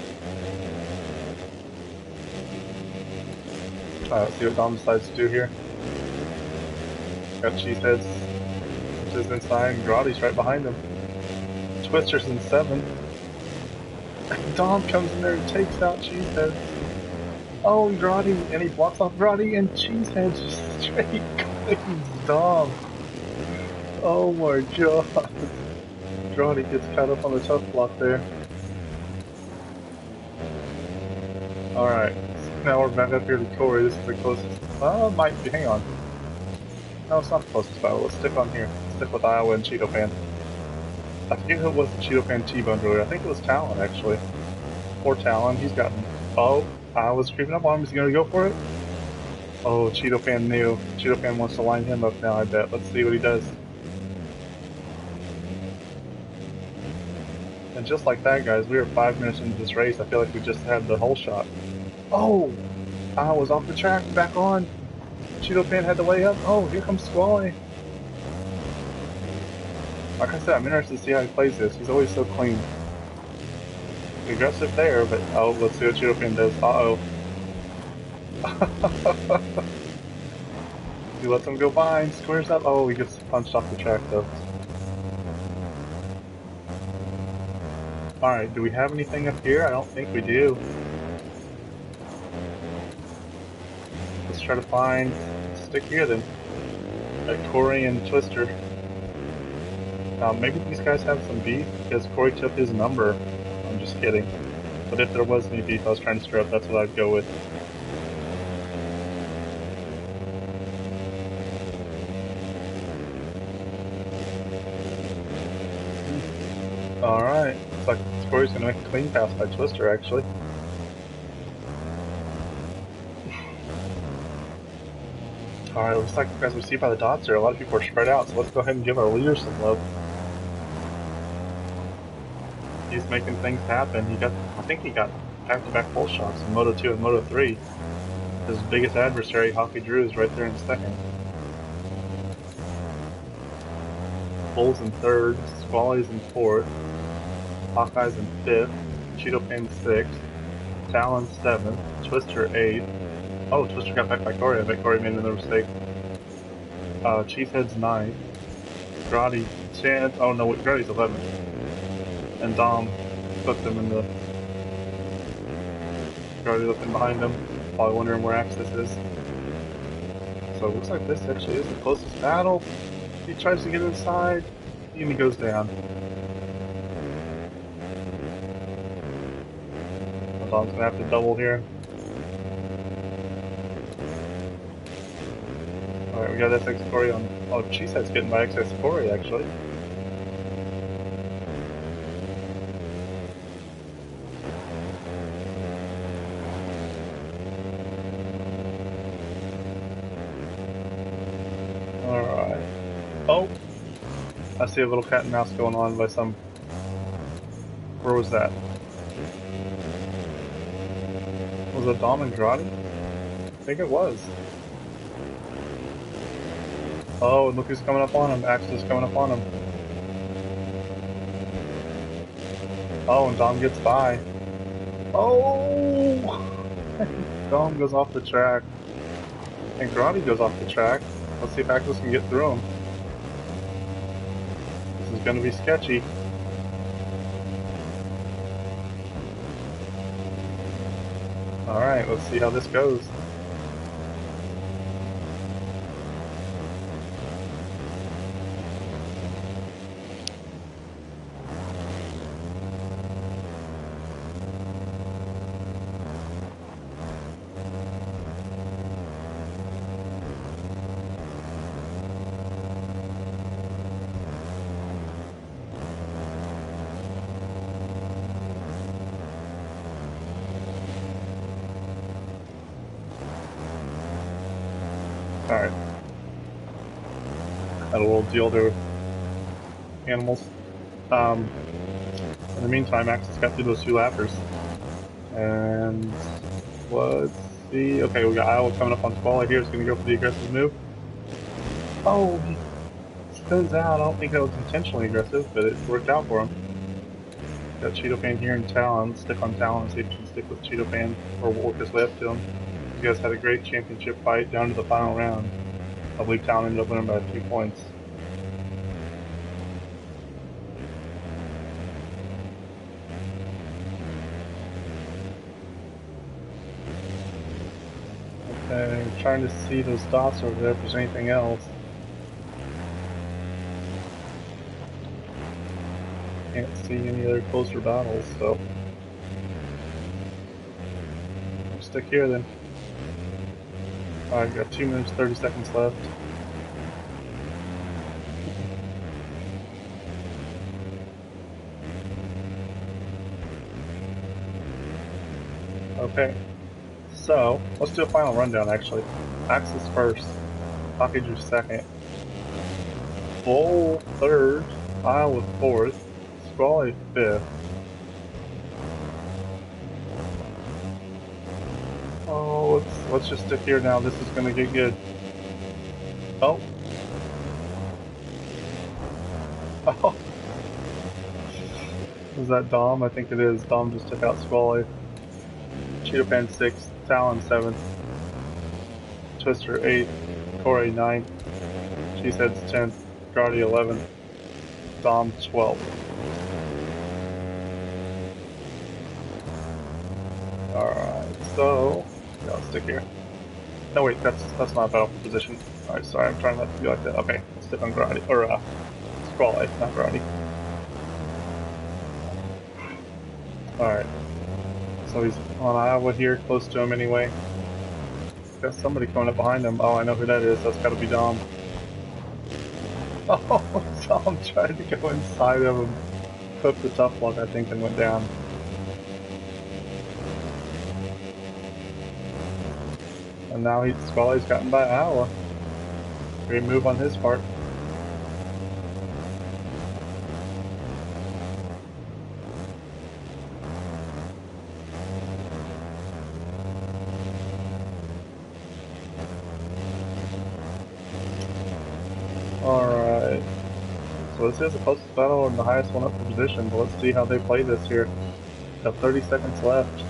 Alright, let's see what Dom decides to do here. Got Cheeseheads. Just inside, and Grotty's right behind him. Twister's in 7th. Dom comes in there and takes out Cheesehead. Oh, Grotty, and he blocks off Grotty, and Cheesehead just straight cleans Dom. Oh my god. Grotty gets caught up on the tough block there. Alright, now we're back up here to Corey. This is the closest. Might be, hang on. No, it's not the closest battle. Let's stick on here. Let's stick with Iowa and Cheeto Pan. I forget who it was the Cheeto Pan T-boned earlier. I think it was Talon, actually. Poor Talon. He's gotten... Oh, Iowa's creeping up on him. Is he going to go for it? Oh, Cheeto Pan knew. Cheeto Pan wants to line him up now, I bet. Let's see what he does. And just like that, guys, we are 5 minutes into this race. I feel like we just had the whole shot. Oh! Iowa's off the track, back on. Cheeto Pan had to lay up. Oh, here comes Squally. Like I said, I'm interested to see how he plays this. He's always so clean. Aggressive there, but oh, let's see what Cheeto Pan does. Uh-oh. He lets him go by and squares up. Oh, he gets punched off the track though. Alright, do we have anything up here? I don't think we do. Let's try to find... Stick here then. At Corey and Twister. Maybe these guys have some beef because Corey took his number. I'm just kidding. But if there was any beef I was trying to stir up, that's what I'd go with. Alright, looks like Corey's gonna make a clean pass by Twister actually. Alright, looks like, as we see by the dots here, a lot of people are spread out, so let's go ahead and give our leader some love. He's making things happen. I think he got back-to-back pole shots in Moto 2 and Moto 3. His biggest adversary, Hockey Drew, is right there in second. Bull's in third, Squally's in fourth, Hawkeye's in fifth, Cheeto Pan's sixth, Talon's seventh, Twister eighth. Oh, Twister got back by Corey. I bet Corey made another mistake. Cheesehead's ninth, Grotti 10th. Oh no, Grotti's 11th. And Dom hooked him in the... Grotti looking behind him, probably wondering where Axis is. So it looks like this actually is the closest battle. He tries to get inside, and he goes down. Dom's gonna have to double here. Alright, we got SX Corey on... Oh, Cheesehead's getting by XS Corey actually. Alright. Oh! I see a little cat and mouse going on by some... Where was that? Was it Dom and Grotti? I think it was. Oh, and look who's coming up on him. Axel's coming up on him. Oh, and Dom gets by. Oh! Dom goes off the track. And Grotti goes off the track. Let's see if Axel can get through him. This is gonna be sketchy. Alright, let's see how this goes. Alright. Had a little deal there with animals. In the meantime, Axis got through those two lappers. And let's see. Okay, we got Iowa coming up on Squally here. It's going to go for the aggressive move. Oh, he spins out. I don't think that was intentionally aggressive, but it worked out for him. Got Cheeto Pan here and Talon. Stick on Talon and see if he can stick with Cheeto Pan or work his way up to him. You guys had a great championship fight down to the final round. I believe Talon ended up winning by 2 points. Okay, I'm trying to see those dots over there if there's anything else. Can't see any other closer battles, so we'll stick here then. Alright, got 2 minutes 30 seconds left. Okay, so let's do a final rundown actually. Axis first, Hockey Drew second, Bull third, Iowa fourth, Squally fifth. Oh, let's just stick here now. This is gonna get good. Oh. Oh. Is that Dom? I think it is. Dom just took out Squally. Cheetah Pan 6th, Talon 7th, Twister 8th, Corey 9th, Cheeseheads 10th, Gardy 11th, Dom 12th. Alright, so yeah, let's stick here. No wait, that's not a battlefield position. Alright, sorry, I'm trying not to be like that. Okay, let's stick on Gardy, or Squally, not Gardy. Alright. So he's on Iowa here, close to him anyway. Got somebody coming up behind him. Oh, I know who that is. That's got to be Dom. Oh, Dom tried to go inside of him. Hooked the tough luck, I think, and went down. And now Squally's gotten by Iowa. Great move on his part. Alright. So this is the closest battle and the highest one up for position, but let's see how they play this here. Got 30 seconds left.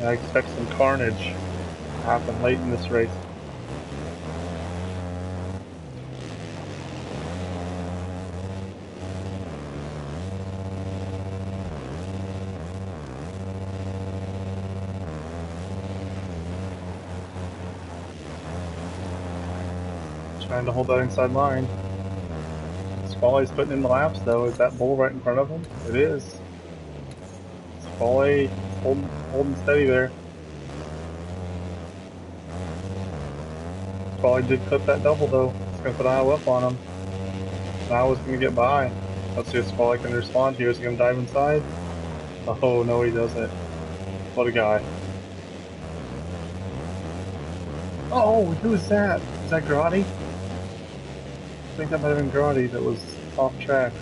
I expect some carnage to happen late in this race. Trying to hold that inside line. Squally's putting in the laps though. Is that Bull right in front of him? It is. Squally holding steady there. Squally did clip that double though. It's gonna put Iowa up on him. Iowa's gonna get by. Let's see if Squally can respond here. Is he gonna dive inside? Oh no, he doesn't. What a guy. Oh, who's that? Is that Grotti? I think that might have been Grotti that was off track.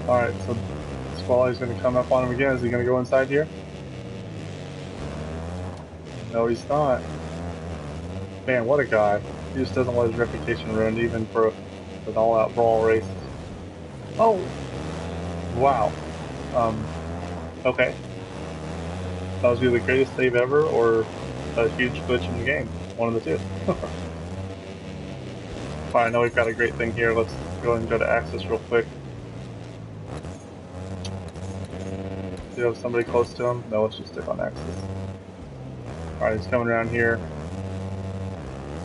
Alright, so Squally's going to come up on him again. Is he going to go inside here? No, he's not. Man, what a guy. He just doesn't let his reputation ruined even for an all-out brawl race. Oh! Wow. Okay. That was either the greatest save ever or a huge glitch in the game. One of the two. Fine, I know we've got a great thing here. Let's go ahead and go to Axis real quick. Do you have somebody close to him? No, let's just stick on Axis. Alright, he's coming around here.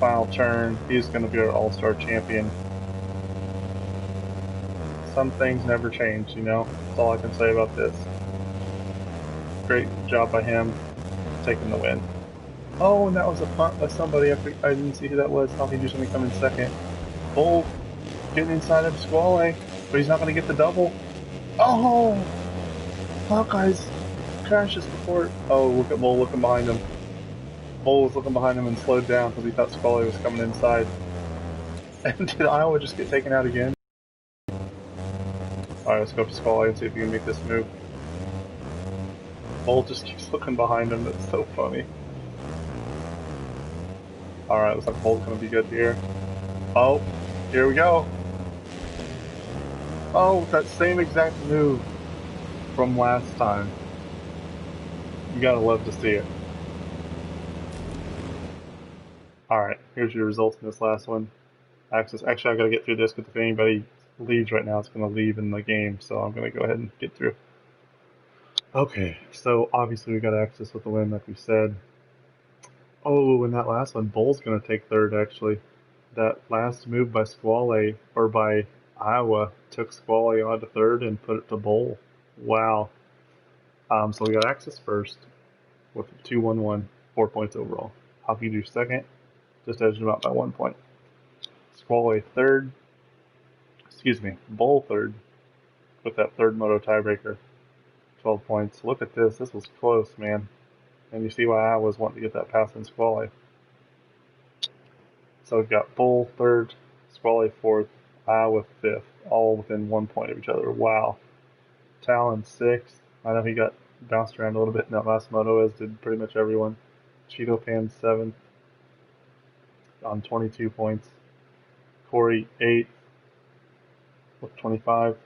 Final turn. He's going to be our all-star champion. Some things never change, you know? That's all I can say about this. Great job by him taking the win. Oh, and that was a punt by somebody. I didn't see who that was. Thought he was going to come in second. Bull getting inside of Squally, but he's not going to get the double. Oh! Hawkeye's crashes before. Oh, look at Bull looking behind him. Bull was looking behind him and slowed down because he thought Squally was coming inside. And did Iowa just get taken out again? Alright, let's go up to Squally and see if he can make this move. Bull just keeps looking behind him. That's so funny. Alright, looks like Bull's gonna be good here. Oh, here we go. Oh, that same exact move from last time. You gotta love to see it. Alright, here's your results in this last one. Actually, I gotta get through this because if anybody leaves right now, it's gonna leave in the game, so I'm gonna go ahead and get through. Okay, so obviously we got Axis with the win, like we said. Oh, and that last one, Bull's gonna take third actually. That last move by Squally, or by Iowa, took Squally on to third and put it to Bull. Wow. So we got Axis first with 2-1-1, 4 points overall. Hockey Drew second, Just edged him out by 1 point. Squally third, Bull third with that third moto tiebreaker, 12 points. Look at this. This was close, man. And you see why I was wanting to get that pass in Squally. So we've got Bull third, Squally fourth, Iowa fifth, all within 1 point of each other. Wow. Talon sixth. I know he got bounced around a little bit in that last moto, as did pretty much everyone. Cheeto Pan seventh on 22 points. Corey eighth with 25.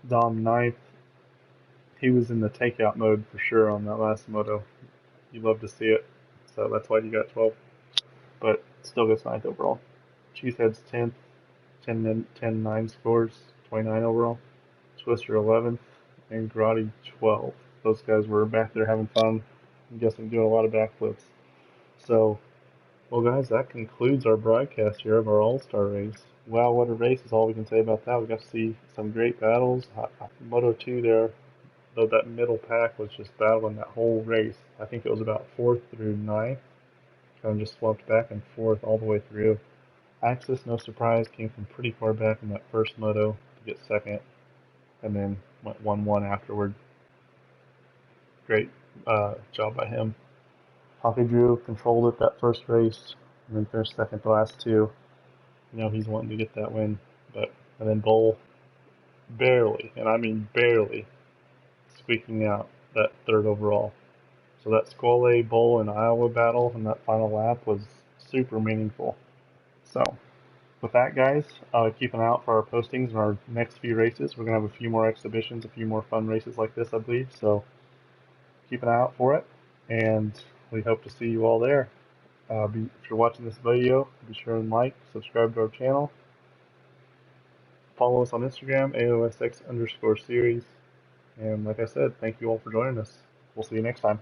Dom ninth. He was in the takeout mode for sure on that last moto. You love to see it. So that's why you got 12. But still gets 9th overall. Cheesehead's 10th, 10-9 scores, 29 overall. Twister 11th, and Grotti 12th. Those guys were back there having fun. I'm guessing doing a lot of backflips. So, well, guys, that concludes our broadcast here of our All-Star race. Wow, what a race is all we can say about that. We got to see some great battles. Moto 2 there, though that middle pack was just battling that whole race. I think it was about 4th through 9th. Kind of just swapped back and forth all the way through. Axis, no surprise, came from pretty far back in that first moto to get second, and then went 1-1 afterward. Great job by him. Hockey Drew controlled it that first race, and then finished second the last two. You know he's wanting to get that win, and then Bull barely, and I mean barely, squeaking out that third overall. So that Squally, Bull, and Iowa battle in that final lap was super meaningful. So, with that, guys, keep an eye out for our postings in our next few races. We're going to have a few more exhibitions, a few more fun races like this, I believe. So, keep an eye out for it, and we hope to see you all there. If you're watching this video, be sure and like, subscribe to our channel. Follow us on Instagram, AOSX_series. And like I said, thank you all for joining us. We'll see you next time.